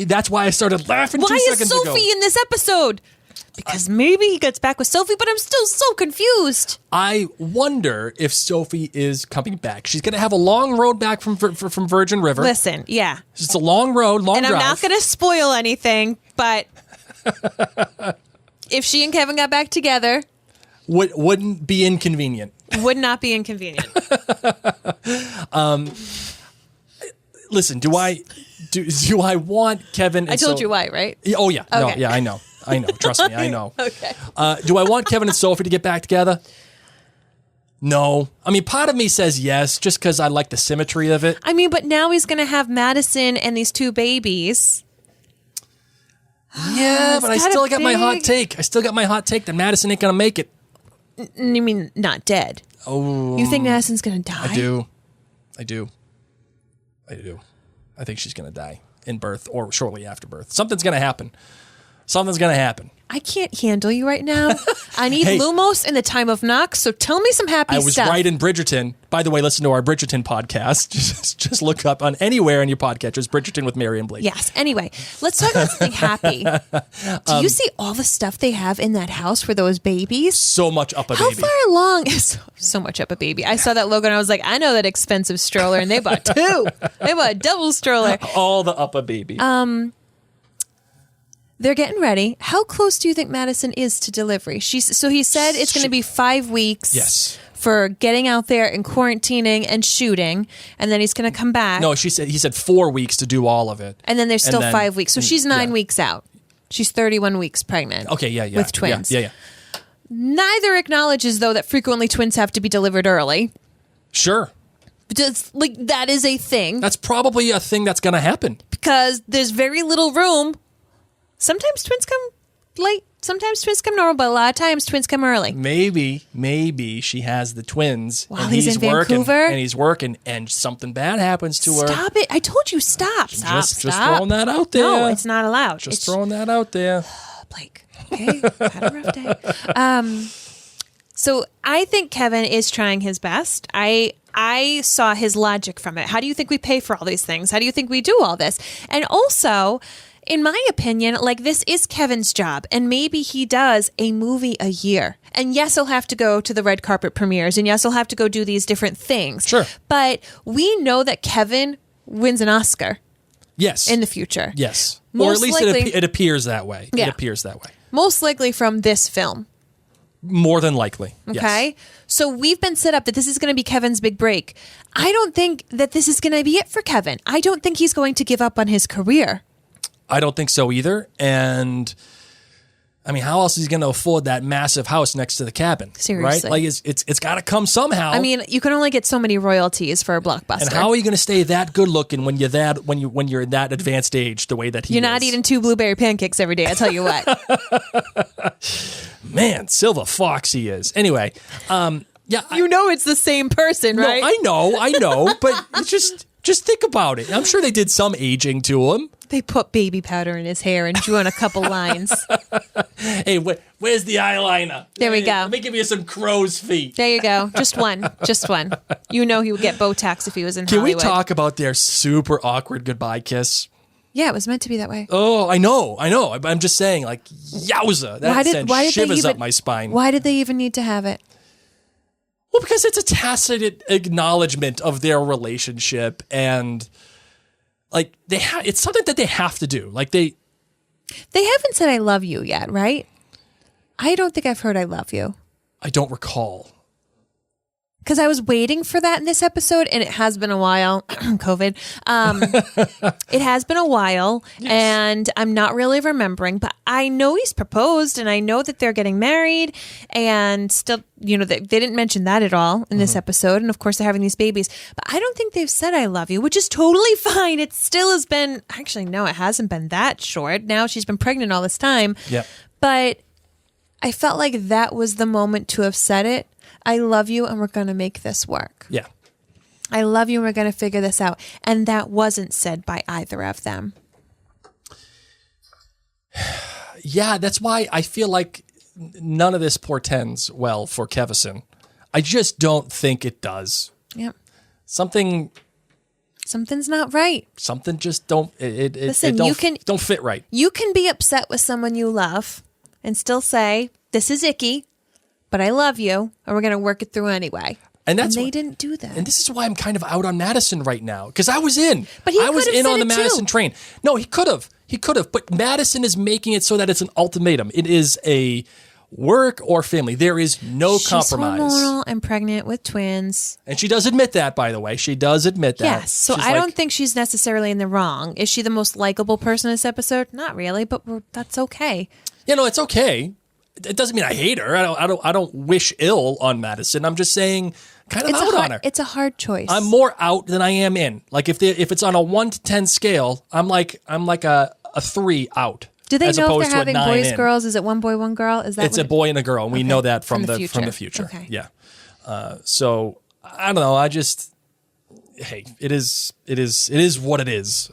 That's why I started laughing 2 seconds ago. Why is Sophie in this episode? Because maybe he gets back with Sophie, but I'm still so confused. I wonder if Sophie is coming back. She's going to have a long road back from Virgin River. Listen, yeah. It's a long road, long drive. And I'm not going to spoil anything, but if she and Kevin got back together, wouldn't be inconvenient. Would not be inconvenient. Listen, do I want Kevin? I told you why, right? Oh yeah, okay. No, yeah, I know. Trust me, I know. Okay. Do I want Kevin and Sophie to get back together? No. I mean, part of me says yes, just because I like the symmetry of it. I mean, but now he's going to have Madison and these two babies. Yeah, but I still got my hot take. I still got my hot take that Madison ain't going to make it. You mean not dead? Oh. You think Madison's going to die? I do. I do. I think she's going to die in birth or shortly after birth. Something's going to happen. Something's going to happen. I can't handle you right now. I need Hey. Lumos in the time of Knox, so tell me some happy I was stuff. right in Bridgerton. By the way, listen to our Bridgerton podcast. Just look up on anywhere in your podcatchers, Bridgerton with Mary and Blake. Yes. Anyway, let's talk about something happy. Do you see all the stuff they have in that house for those babies? So much up a How baby. far along is so much up a baby? I saw that logo and I was like, I know that expensive stroller, and they bought two. They bought a double stroller. All the up a baby. They're getting ready. How close do you think Madison is to delivery? He said it's going to be 5 weeks. Yes. For getting out there and quarantining and shooting, and then he's going to come back. No, he said 4 weeks to do all of it. And then there's still 5 weeks. So she's 9 yeah. weeks out. She's 31 weeks pregnant. Okay, yeah. With twins. Yeah. Neither acknowledges, though, that frequently twins have to be delivered early. Sure. Just like that is a thing. That's probably a thing that's going to happen. Because there's very little room. Sometimes twins come late. Sometimes twins come normal, but a lot of times twins come early. Maybe she has the twins While and he's in working, Vancouver? and he's working and something bad happens to her. Stop it. I told you stop. Just Stop. throwing that out there. No, it's not allowed. Just throwing that out there. Blake. Okay, had a rough day. So I think Kevin is trying his best. I saw his logic from it. How do you think we pay for all these things? How do you think we do all this? And also, in my opinion, like this is Kevin's job, and maybe he does a movie a year. And yes, he'll have to go to the red carpet premieres, and yes, he'll have to go do these different things. Sure. But we know that Kevin wins an Oscar Yes. in the future. Yes. Or Most at least likely- it appears that way. Yeah. It appears that way. Most likely from this film. More than likely. Okay. Yes. So we've been set up that this is going to be Kevin's big break. I don't think that this is going to be it for Kevin. I don't think he's going to give up on his career. I don't think so either. And I mean, how else is he going to afford that massive house next to the cabin? Seriously. Right? Like it's got to come somehow. I mean, you can only get so many royalties for a blockbuster. and how are you going to stay that good looking when you're in that advanced age the way that he You're is? not eating 2 blueberry pancakes every day, I tell you what. Man, Silver Fox he is. Anyway, yeah. You know it's the same person, No, right? I know, but it's just think about it. I'm sure they did some aging to him. They put baby powder in his hair and drew on a couple lines. Hey, where's the eyeliner? There we Hey, go. Let me give you some crow's feet. There you go. Just one. Just one. You know he would get Botox if he was in Can Hollywood. we talk about their super awkward goodbye kiss? Yeah, it was meant to be that way. Oh, I know. I'm just saying, like, yowza. That sent shivers up my spine. Why did they even need to have it? Well, because it's a tacit acknowledgement of their relationship, and like it's something that they have to do. Like They haven't said I love you yet, right? I don't think I've heard I love you. I don't recall. Because I was waiting for that in this episode, and it has been a while. COVID. It has been a while, and I'm not really remembering. But I know he's proposed, and I know that they're getting married, and still, they didn't mention that at all in this episode. And of course, they're having these babies. But I don't think they've said I love you, which is totally fine. It still has been. Actually, no, it hasn't been that short. Now she's been pregnant all this time. Yeah. But I felt like that was the moment to have said it. I love you, and we're going to make this work. Yeah. I love you, and we're going to figure this out. And that wasn't said by either of them. Yeah, that's why I feel like none of this portends well for Kevison. I just don't think it does. Yep. Something's not right. Something just don't. Listen, don't fit right. You can be upset with someone you love and still say, this is icky, but I love you, and we're going to work it through anyway. And they didn't do that. And this is why I'm kind of out on Madison right now, because I was in. But I was could have in said on the it Madison too. train. No, he could have. But Madison is making it so that it's an ultimatum. It is a work or family. There is no compromise. She's hormonal and pregnant with twins. And she does admit that, by the way. She does admit that. Yes, so She's I don't think she's necessarily in the wrong. Is she the most likable person in this episode? Not really, but that's okay. It's okay. It doesn't mean I hate her. I don't wish ill on Madison. I'm just saying, kind of out on her. It's a hard choice. I'm more out than I am in. Like if it's on a 1 to 10 scale, I'm like a 3 out. Do they as know if opposed they're to a having 9 boys, in. girls? Is it one boy, one girl? Is that It's a boy and a girl, and we know that from the future. Okay. Yeah. So I don't know. hey, it is what it is.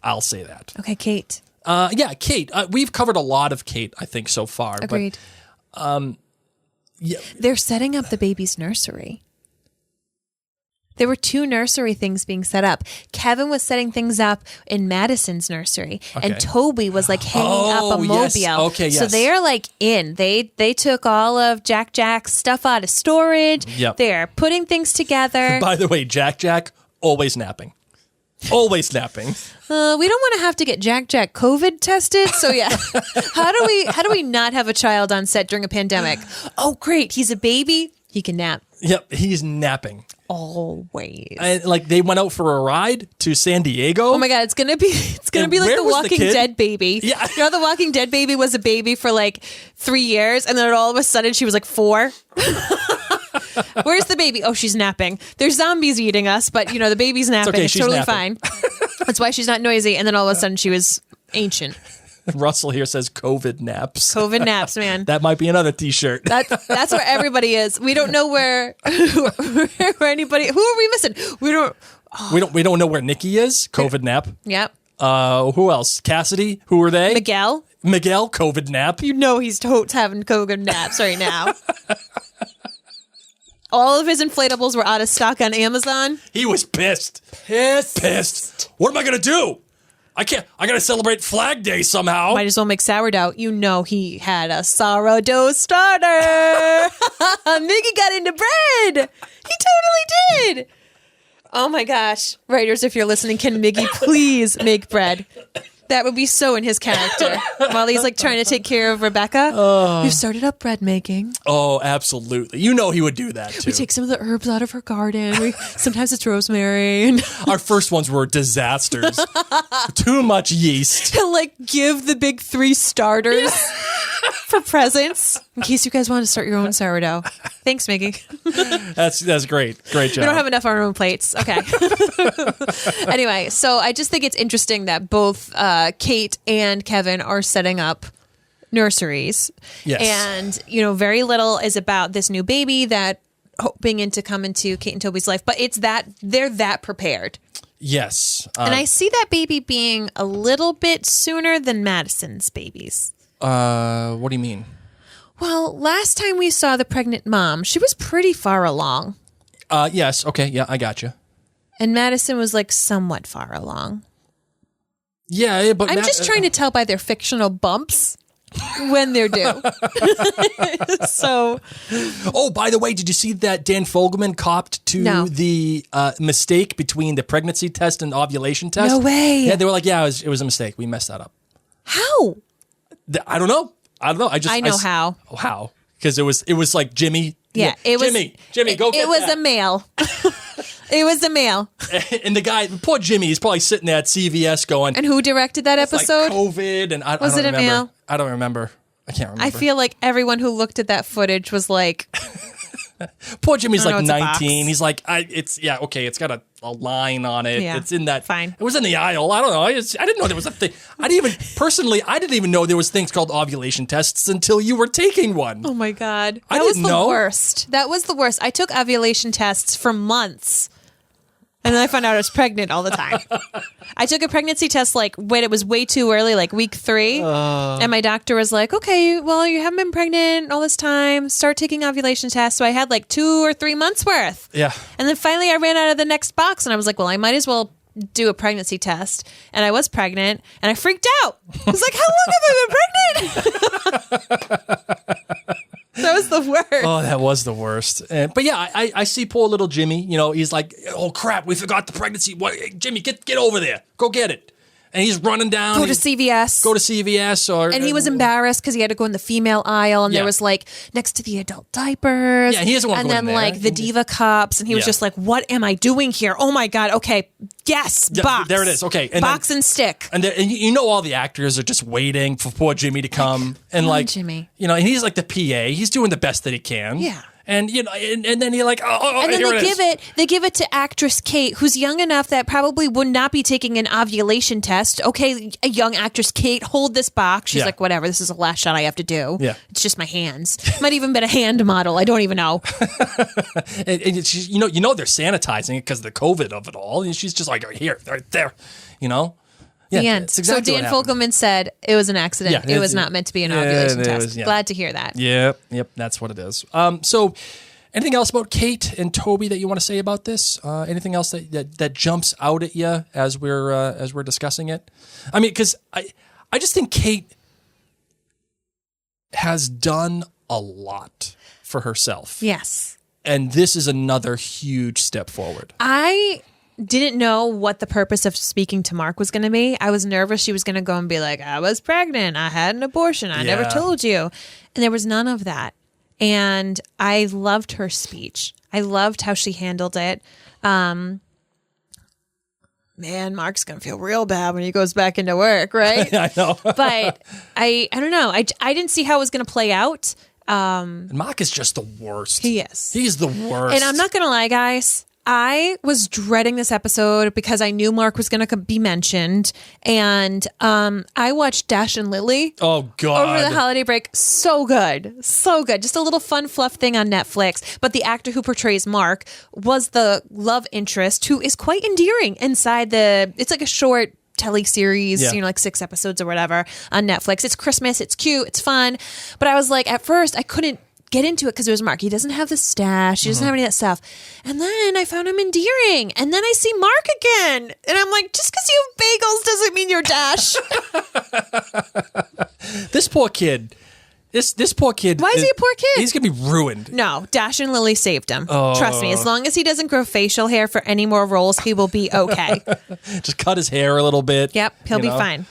I'll say that. Okay, Kate. Yeah, Kate. We've covered a lot of Kate, I think, so far. Agreed. But, yeah. They're setting up the baby's nursery. There were 2 nursery things being set up. Kevin was setting things up in Madison's nursery, and Toby was like hanging up a mobile. Yes. Okay, yes. So they're like in. They took all of Jack's stuff out of storage. Yep. They're putting things together. By the way, Jack, always napping. Always napping. We don't want to have to get Jack COVID tested. So yeah, how do we not have a child on set during a pandemic? Oh, great, he's a baby. He can nap. Yep, he's napping. Always. And, like, they went out for a ride to San Diego. Oh my God, it's gonna be like where the was the Walking kid? Dead baby. Yeah. You know, the Walking Dead baby was a baby for like 3 years, and then all of a sudden she was like 4. Where's the baby? Oh, she's napping. There's zombies eating us, but you know the baby's napping. okay, It's she's totally napping. fine. That's why she's not noisy. And then all of a sudden she was ancient. Russell here says COVID naps. COVID naps, man. That might be another T-shirt. That's where everybody is. We don't know where anybody. Who are we missing? We don't know where Nikki is. COVID nap. Yep. Who else? Cassidy. Who are they? Miguel. COVID nap. You know he's totes having COVID naps right now. All of his inflatables were out of stock on Amazon. He was pissed. Pissed. What am I gonna do? I gotta celebrate Flag Day somehow. Might as well make sourdough. You know he had a sourdough starter. Miggy got into bread. He totally did. Oh my gosh. Writers, if you're listening, can Miggy please make bread? That would be so in his character. While he's like trying to take care of Rebecca. We've started up bread making. Oh, absolutely. You know he would do that too. We take some of the herbs out of her garden. Sometimes it's rosemary. And our first ones were disasters. Too much yeast. He'll like give the big 3 starters for presents in case you guys want to start your own sourdough. Thanks, Miggy. That's great. Great job. We don't have enough on our own plates. Okay. Anyway, so I just think it's interesting that both Kate and Kevin are setting up nurseries. Yes. And, you know, very little is about this new baby that hoping to come into Kate and Toby's life, but it's that they're that prepared. Yes. And I see that baby being a little bit sooner than Madison's babies. What do you mean? Well, last time we saw the pregnant mom, she was pretty far along. Yes. Okay. Yeah, I got you. And Madison was like somewhat far along. Yeah, but I'm just trying to tell by their fictional bumps when they're due. So. Oh, by the way, did you see that Dan Fogelman copped to the mistake between the pregnancy test and ovulation test? No way. Yeah, they were like, yeah, it was a mistake. We messed that up. How? I don't know. I know how. How? Because it was like Jimmy. Yeah, it was Jimmy, go get it was that. a male. It was a male. And the guy, poor Jimmy, he's probably sitting there at CVS going. And who directed that episode? Like COVID, and I don't it a remember. male? I don't remember. I can't remember. I feel like everyone who looked at that footage was like, poor Jimmy's like it's a 19. box. He's like, it's got a line on it. Yeah, it's in that. fine. It was in the aisle. I don't know. I didn't know there was a thing. I didn't even know there was things called ovulation tests until you were taking one. oh my God. I That was didn't the know. worst. That was the worst. I took ovulation tests for months. And then I found out I was pregnant all the time. I took a pregnancy test when it was way too early, like week 3. And my doctor was like, okay, well, you haven't been pregnant all this time. Start taking ovulation tests. So I had like 2 or 3 months worth. Yeah. And then finally I ran out of the next box and I was like, well, I might as well do a pregnancy test. And I was pregnant and I freaked out. I was like, how long have I been pregnant? That was the worst. Oh, that was the worst. But yeah, I see poor little Jimmy. You know, he's like, oh crap, we forgot the pregnancy. What, Jimmy, get over there. Go get it. And he's running down. Go to CVS. And he was embarrassed because he had to go in the female aisle, and there was like next to the adult diapers. Yeah, he doesn't want to and go then in there. like the diva cups, and he was Yeah. just like, "What am I doing here? Oh my God! Okay, yes, Yeah, box. there it is. Okay, and box and stick." And you know all the actors are just waiting for poor Jimmy to come. And on, like, Jimmy. you know, and he's like the PA. He's doing the best that he can. Yeah. And and then you're like, and then they give it to actress Kate, who's young enough that probably would not be taking an ovulation test. Okay, a young actress Kate, hold this box. She's like, whatever, this is the last shot I have to do. Yeah. It's just my hands. Might even been a hand model. I don't even know. and she's, they're sanitizing it because of the COVID of it all. And she's just like, here, right there, Yeah, the end. That's exactly so Dan Folkelman said it was an accident. It was not meant to be an ovulation test. Glad to hear that. Yep, that's what it is. So anything else about Kate and Toby that you want to say about this? Anything else that jumps out at you as we're discussing it? I mean, because I just think Kate has done a lot for herself. Yes. And this is another huge step forward. I didn't know what the purpose of speaking to Mark was going to be. I was nervous she was going to go and be like, I was pregnant. I had an abortion. I never told you. And there was none of that. And I loved her speech. I loved how she handled it. Man, Mark's going to feel real bad when he goes back into work, right? I know. But I don't know. I didn't see how it was going to play out. And Mark is just the worst. He is. He's the worst. And I'm not going to lie, guys. I was dreading this episode because I knew Mark was going to be mentioned. And I watched Dash and Lily. Oh, God. Over the holiday break. So good. So good. Just a little fun fluff thing on Netflix. But the actor who portrays Mark was the love interest who is quite endearing inside it's like a short teleseries, like 6 episodes or whatever on Netflix. It's Christmas. It's cute. It's fun. But I was like, at first, I couldn't get into it because it was Mark. He doesn't have the stash. He doesn't have any of that stuff. And then I found him endearing. And then I see Mark again. And I'm like, just because you have bagels doesn't mean you're Dash. This poor kid. This poor kid. Why is he a poor kid? He's going to be ruined. No, Dash and Lily saved him. Trust me. As long as he doesn't grow facial hair for any more roles, he will be okay. Just cut his hair a little bit. Yep, he'll be fine.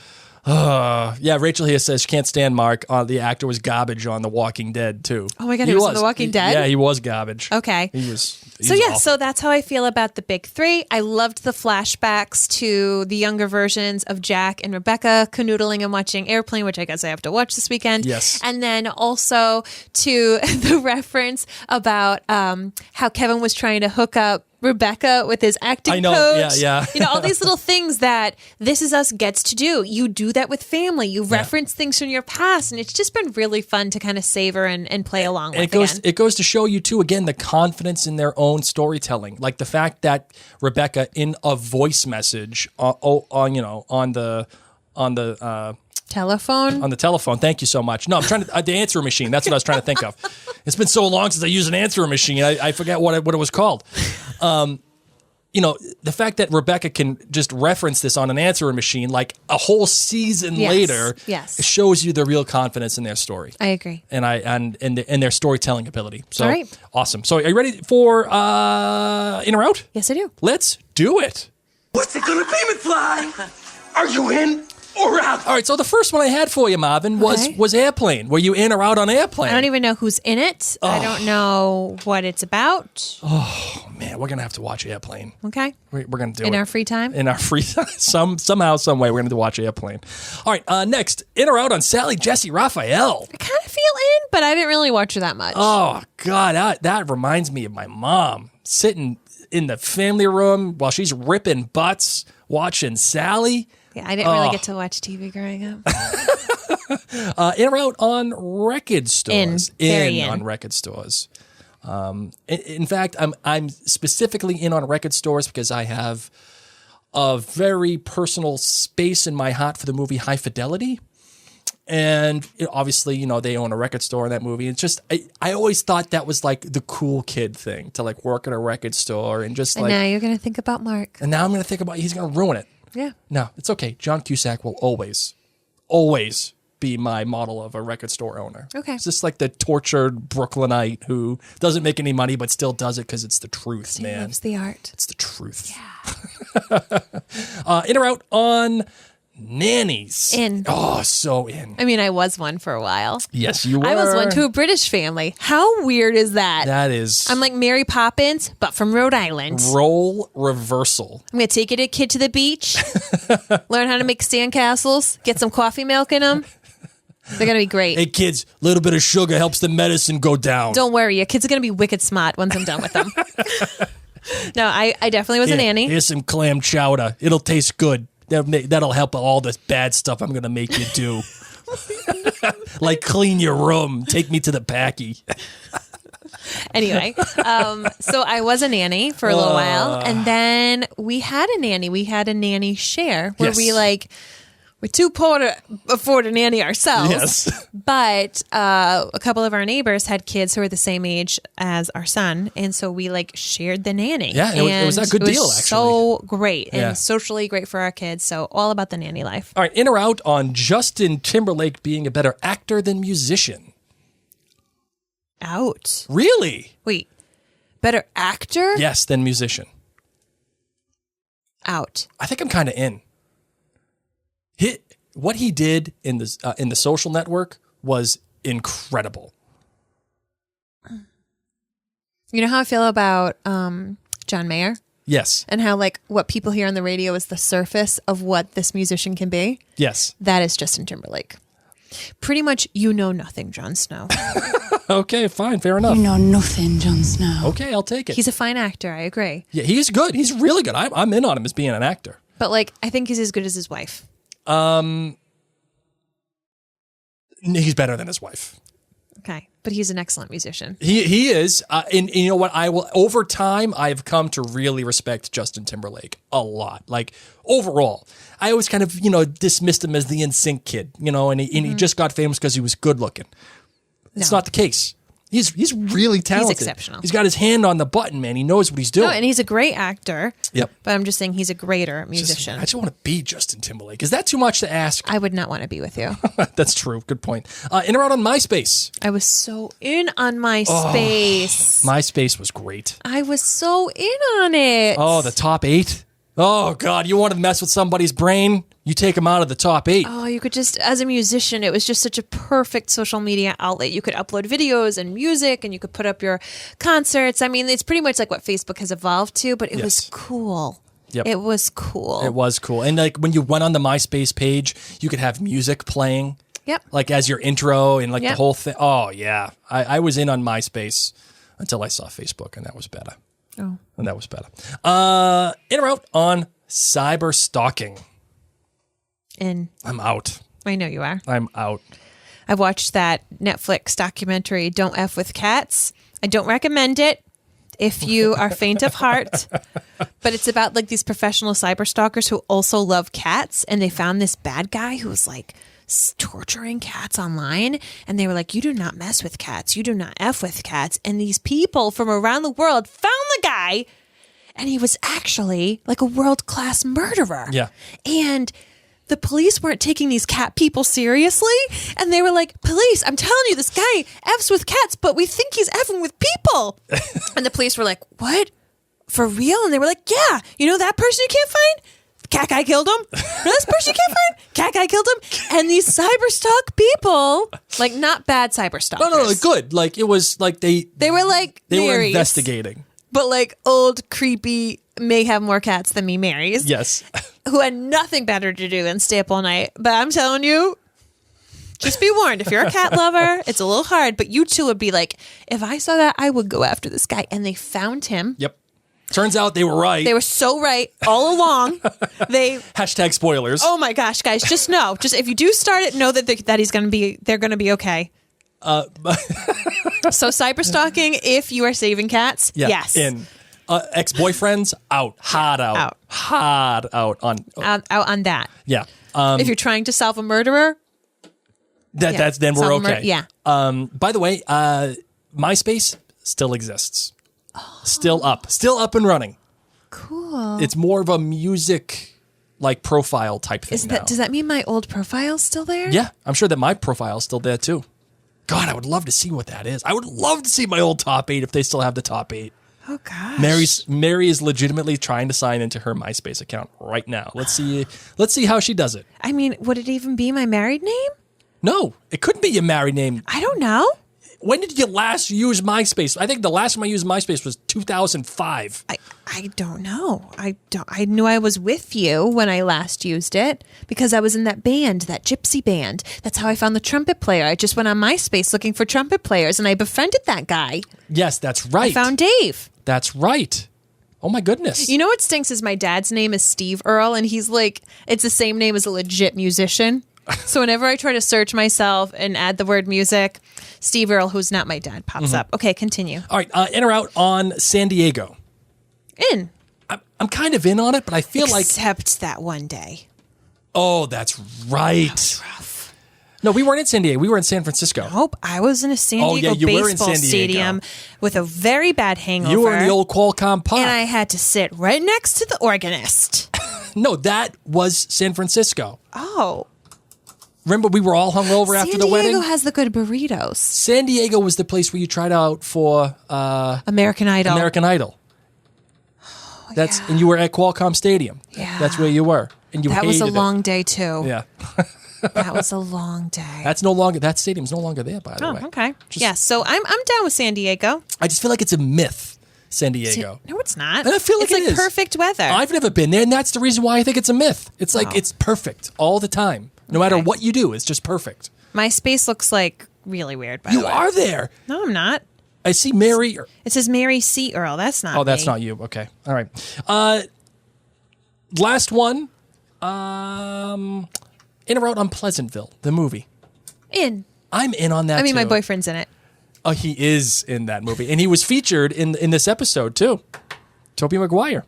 Yeah, Rachel here says she can't stand Mark. The actor was garbage on The Walking Dead, too. Oh my God, he was on The Walking Dead? Yeah, he was garbage. Okay. He was awful. So that's how I feel about the big three. I loved the flashbacks to the younger versions of Jack and Rebecca canoodling and watching Airplane, which I guess I have to watch this weekend. Yes. And then also to the reference about how Kevin was trying to hook up Rebecca with his acting coach. Yeah. All these little things that This Is Us gets to do. You do that with family. You reference things from your past, and it's just been really fun to kind of savor and play along with again. It goes to show you, too, again, the confidence in their own storytelling. Like the fact that Rebecca, in a voice message on the telephone. On the telephone. Thank you so much. No, I'm trying to the answering machine. That's what I was trying to think of. It's been so long since I used an answering machine. I forget what it was called. The fact that Rebecca can just reference this on an answering machine like a whole season later, it shows you the real confidence in their story. I agree. And their storytelling ability. So all right. Awesome. So are you ready for in or out? Yes, I do. Let's do it. What's it gonna be, McFly? Are you in or out? All right, so the first one I had for you, Marvin, was Airplane. Were you in or out on Airplane? I don't even know who's in it. I don't know what it's about. Oh, man, we're going to have to watch Airplane. Okay. We're going to do it. In our free time? In our free time. Somehow, some way, we're going to watch Airplane. All right, next, in or out on Sally Jesse Raphael? I kind of feel in, but I didn't really watch her that much. Oh, God, that reminds me of my mom sitting in the family room while she's ripping butts, watching Sally. Yeah, I didn't really get to watch TV growing up. In or out on record stores? In on record stores. In fact, I'm specifically in on record stores because I have a very personal space in my heart for the movie High Fidelity. And obviously, they own a record store in that movie. It's just, I always thought that was like the cool kid thing to like work at a record store and just and now you're going to think about Mark. And now I'm going to think about, he's going to ruin it. Yeah. No, it's okay. John Cusack will always be my model of a record store owner. Okay. It's just like the tortured Brooklynite who doesn't make any money but still does it because it's the truth, man. He loves the art. It's the truth. Yeah. In or out on nannies? In. Oh, so in. I mean, I was one for a while. Yes, you were. I was one to a British family. How weird is that? That is. I'm like Mary Poppins, but from Rhode Island. Role reversal. I'm going to take a kid to the beach, learn how to make sandcastles, get some coffee milk in them. They're going to be great. Hey, kids, a little bit of sugar helps the medicine go down. Don't worry. Your kids are going to be wicked smart once I'm done with them. No, I definitely was a nanny. Here's some clam chowder. It'll taste good. That'll help all this bad stuff I'm going to make you do. Like clean your room. Take me to the packy. Anyway, so I was a nanny for a little while, and then we had a nanny. We had a nanny share where we're too poor to afford a nanny ourselves. Yes. But a couple of our neighbors had kids who were the same age as our son, and so we shared the nanny. Yeah, it was a good deal, actually. So great Yeah. and socially great for our kids. So all about the nanny life. All right, in or out on Justin Timberlake being a better actor than musician? Out. Really? Wait, better actor? Yes, than musician. Out. I think I'm kind of in. What he did in the Social Network was incredible. You know how I feel about John Mayer? Yes. And how what people hear on the radio is the surface of what this musician can be? Yes. That is Justin Timberlake. Pretty much, you know nothing, Jon Snow. Okay, fine, fair enough. You know nothing, Jon Snow. Okay, I'll take it. He's a fine actor, I agree. Yeah, he's good. He's really good. I'm in on him as being an actor. But I think he's as good as his wife. He's better than his wife. Okay, but he's an excellent musician. He is. And you know what? Over time, I've come to really respect Justin Timberlake a lot. Overall, I always kind of, dismissed him as the NSYNC kid, and he just got famous because he was good looking. It's not the case. He's really talented. He's exceptional. He's got his hand on the button, man. He knows what he's doing. No, and he's a great actor. Yep. But I'm just saying he's a greater musician. I just want to be Justin Timberlake. Is that too much to ask? I would not want to be with you. That's true. Good point. In or out on MySpace? I was so in on MySpace. MySpace was great. I was so in on it. Oh, the top 8? Oh, God. You want to mess with somebody's brain? You take them out of the top 8. Oh, you could just, as a musician, it was just such a perfect social media outlet. You could upload videos and music, and you could put up your concerts. I mean, it's pretty much like what Facebook has evolved to, but it was cool. Yep. It was cool. It was cool. And when you went on the MySpace page, you could have music playing. Yep. As your intro and the Yep. whole thing. Oh, yeah. I was in on MySpace until I saw Facebook, and that was better. Oh. And that was better. In or out on cyber stalking? And I'm out. I know you are. I'm out. I watched that Netflix documentary, Don't F with Cats. I don't recommend it if you are faint of heart, but it's about these professional cyber stalkers who also love cats. And they found this bad guy who was torturing cats online. And they were like, you do not mess with cats. You do not F with cats. And these people from around the world found the guy, and he was actually a world-class murderer. Yeah. And the police weren't taking these cat people seriously. And they were like, police, I'm telling you, this guy F's with cats, but we think he's F'ing with people. And the police were like, what? For real? And they were like, yeah, you know that person you can't find? Cat guy killed him. This person you can't find? Cat guy killed him. And these cyber stalk people, not bad cyber stalkers. No, good. It was they were they were Marys, investigating. But old, creepy, may have more cats than me Marys. Yes. Who had nothing better to do than stay up all night. But I'm telling you, just be warned. If you're a cat lover, it's a little hard. But you two would be like, if I saw that, I would go after this guy. And they found him. Yep. Turns out they were right. They were so right all along. Hashtag spoilers. Oh my gosh, guys, just know. Just if you do start it, know that they're going to be okay. So cyber stalking, if you are saving cats, yes. In. Ex-boyfriends, out. Hard out. Out. Hard out on. Out on that. Yeah. If you're trying to solve a murderer, that's then we're solve a okay. yeah. By the way, MySpace still exists. Still up and running. Cool. It's more of a music profile type thing now. Does that mean my old profile's still there? Yeah, I'm sure that my profile's still there too. God, I would love to see what that is. I would love to see my old top 8 if they still have the top 8. Oh gosh. Mary is legitimately trying to sign into her MySpace account right now. Let's see how she does it. I mean, would it even be my married name? No, it couldn't be your married name. I don't know. When did you last use MySpace? I think the last time I used MySpace was 2005. I don't know. I knew I was with you when I last used it because I was in that band, that gypsy band. That's how I found the trumpet player. I just went on MySpace looking for trumpet players, and I befriended that guy. Yes, that's right. I found Dave. That's right. Oh, my goodness. You know what stinks is my dad's name is Steve Earle, and he's like, it's the same name as a legit musician. So whenever I try to search myself and add the word music, Steve Earle, who's not my dad, pops up. Okay, continue. All right, in or out on San Diego? In. I'm kind of in on it, but I feel like... Except that one day. Oh, that's right. That was rough. No, we weren't in San Diego. We were in San Francisco. Nope, I was in a San Diego you were in baseball San Diego. stadium with a very bad hangover. You were in the old Qualcomm Park. And I had to sit right next to the organist. No, that was San Francisco. Oh. Remember, we were all hungover after the wedding? San Diego has the good burritos. San Diego was the place where you tried out for American Idol. American Idol. That's yeah. And you were at Qualcomm Stadium. Yeah. That's where you were. And you That was a hated it. long day, too. Yeah. That was a long day. That stadium's no longer there, by the way. Oh, okay. Yes, so I'm down with San Diego. I just feel like it's a myth, San Diego. No, it's not. And I feel like it's it is. Perfect weather. I've never been there, and that's the reason why I think it's a myth. It's like it's perfect all the time. No matter what you do, it's just perfect. My space looks like really weird, by the way. You are there. No, I'm not. I see Mary. It says Mary C. Earl. That's not Oh, that's me. not you. Okay. All right. Last one. In or out on Pleasantville, the movie. In. I'm in on that, I mean, too. my boyfriend's in it. Oh, he is in that movie. And he was featured in this episode, too. Tobey Maguire.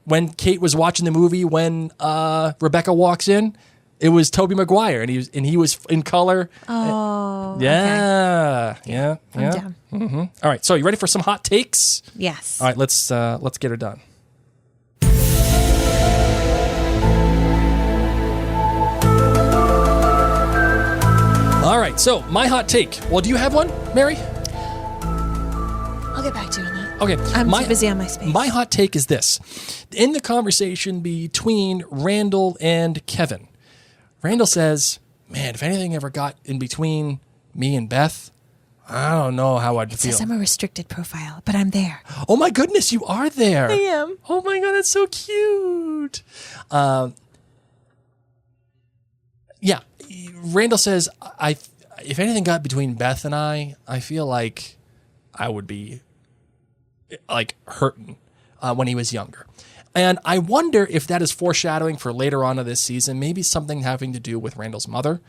When Kate was watching the movie, when Rebecca walks in, it was Tobey Maguire, and he was in color. Oh, Yeah. okay. Yeah. I'm down. Mm-hmm. All right. So, you ready for some hot takes? Yes. All right. Let's get her done. All right, so my hot take. Well, do you have one, Mary? I'll get back to you on that. Okay. I'm too busy on my space. My hot take is this. In the conversation between Randall and Kevin, Randall says, man, if anything ever got in between me and Beth, I don't know how I'd feel. Says I'm a restricted profile, but I'm there. Oh, my goodness, you are there. I am. Oh, my God, that's so cute. Yeah. Randall says, if anything got between Beth and I feel like I would be like hurting when he was younger. And I wonder if that is foreshadowing for later on in this season, maybe something having to do with Randall's mother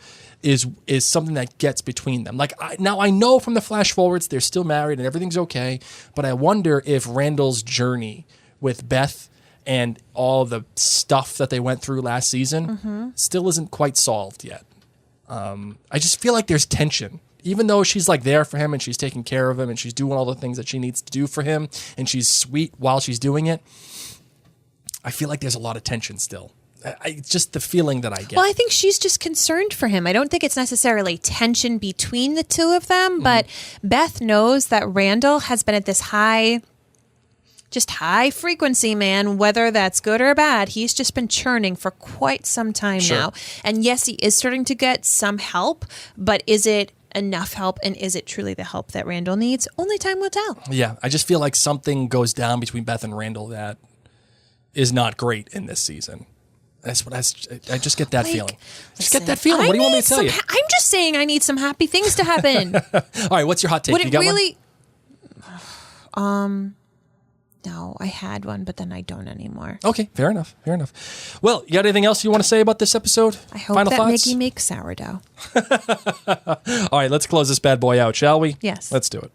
is something that gets between them. Like now I know from the flash forwards they're still married and everything's okay, but I wonder if Randall's journey with Beth and all the stuff that they went through last season still isn't quite solved yet. I just feel like there's tension. Even though she's like there for him and she's taking care of him and she's doing all the things that she needs to do for him and she's sweet while she's doing it, I feel like there's a lot of tension still. It's just the feeling that I get. Well, I think she's just concerned for him. I don't think it's necessarily tension between the two of them, but Beth knows that Randall has been at this high frequency, man, whether that's good or bad. He's just been churning for quite some time now. And yes, he is starting to get some help, but is it enough help, and is it truly the help that Randall needs? Only time will tell. Yeah, I just feel like something goes down between Beth and Randall that is not great in this season. I just get that feeling. Just get that feeling. What do you want me to tell you? I'm just saying I need some happy things to happen. All right, what's your hot take? Would you it got really? No, I had one, but then I don't anymore. one? Okay, fair enough. Well, you got anything else you want to say about this episode? I hope Final that thoughts? Mickey makes sourdough. All right, let's close this bad boy out, shall we? Yes. Let's do it.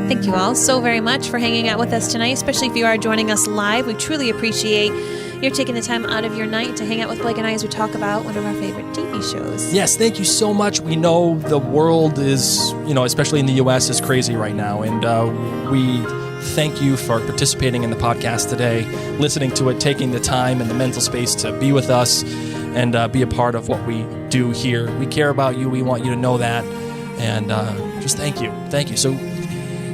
Thank you all so very much for hanging out with us tonight, especially if you are joining us live. We truly appreciate you taking the time out of your night to hang out with Blake and I as we talk about one of our favorite TV shows. Yes, thank you so much. We know the world is, especially in the U.S., is crazy right now. And we thank you for participating in the podcast today, listening to it, taking the time and the mental space to be with us and be a part of what we do here. We care about you. We want you to know that. And just thank you. Thank you. So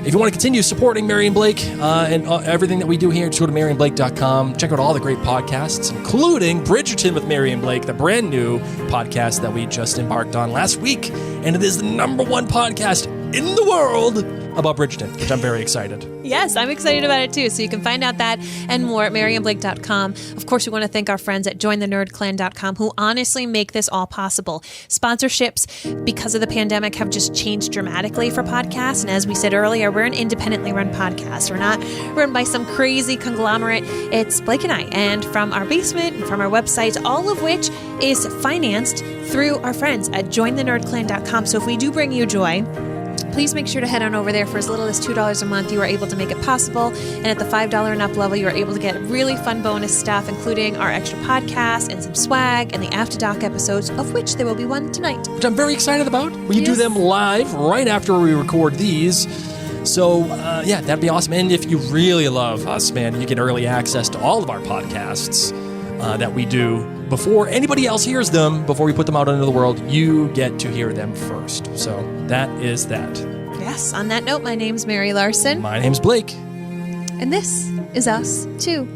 If you want to continue supporting Mary and Blake and everything that we do here, just go to maryandblake.com. Check out all the great podcasts, including Bridgerton with Mary and Blake, the brand new podcast that we just embarked on last week. And it is the #1 podcast in the world about Bridgerton, which I'm very excited. Yes, I'm excited about it too. So you can find out that and more at maryandblake.com. Of course, we want to thank our friends at jointhenerdclan.com who honestly make this all possible. Sponsorships, because of the pandemic, have just changed dramatically for podcasts. And as we said earlier, we're an independently run podcast. We're not run by some crazy conglomerate. It's Blake and I, and from our basement and from our websites, all of which is financed through our friends at jointhenerdclan.com. So if we do bring you joy, please make sure to head on over there. For as little as $2 a month, you are able to make it possible. And at the $5 and up level, you are able to get really fun bonus stuff, including our extra podcast and some swag and the After Doc episodes, of which there will be one tonight. Which I'm very excited about. We do them live right after we record these. So, yeah, that'd be awesome. And if you really love us, man, you get early access to all of our podcasts that we do before anybody else hears them, before we put them out into the world. You get to hear them first. So that is that. Yes, on that note, my name's Mary Larson. My name's Blake. And this is Us Too.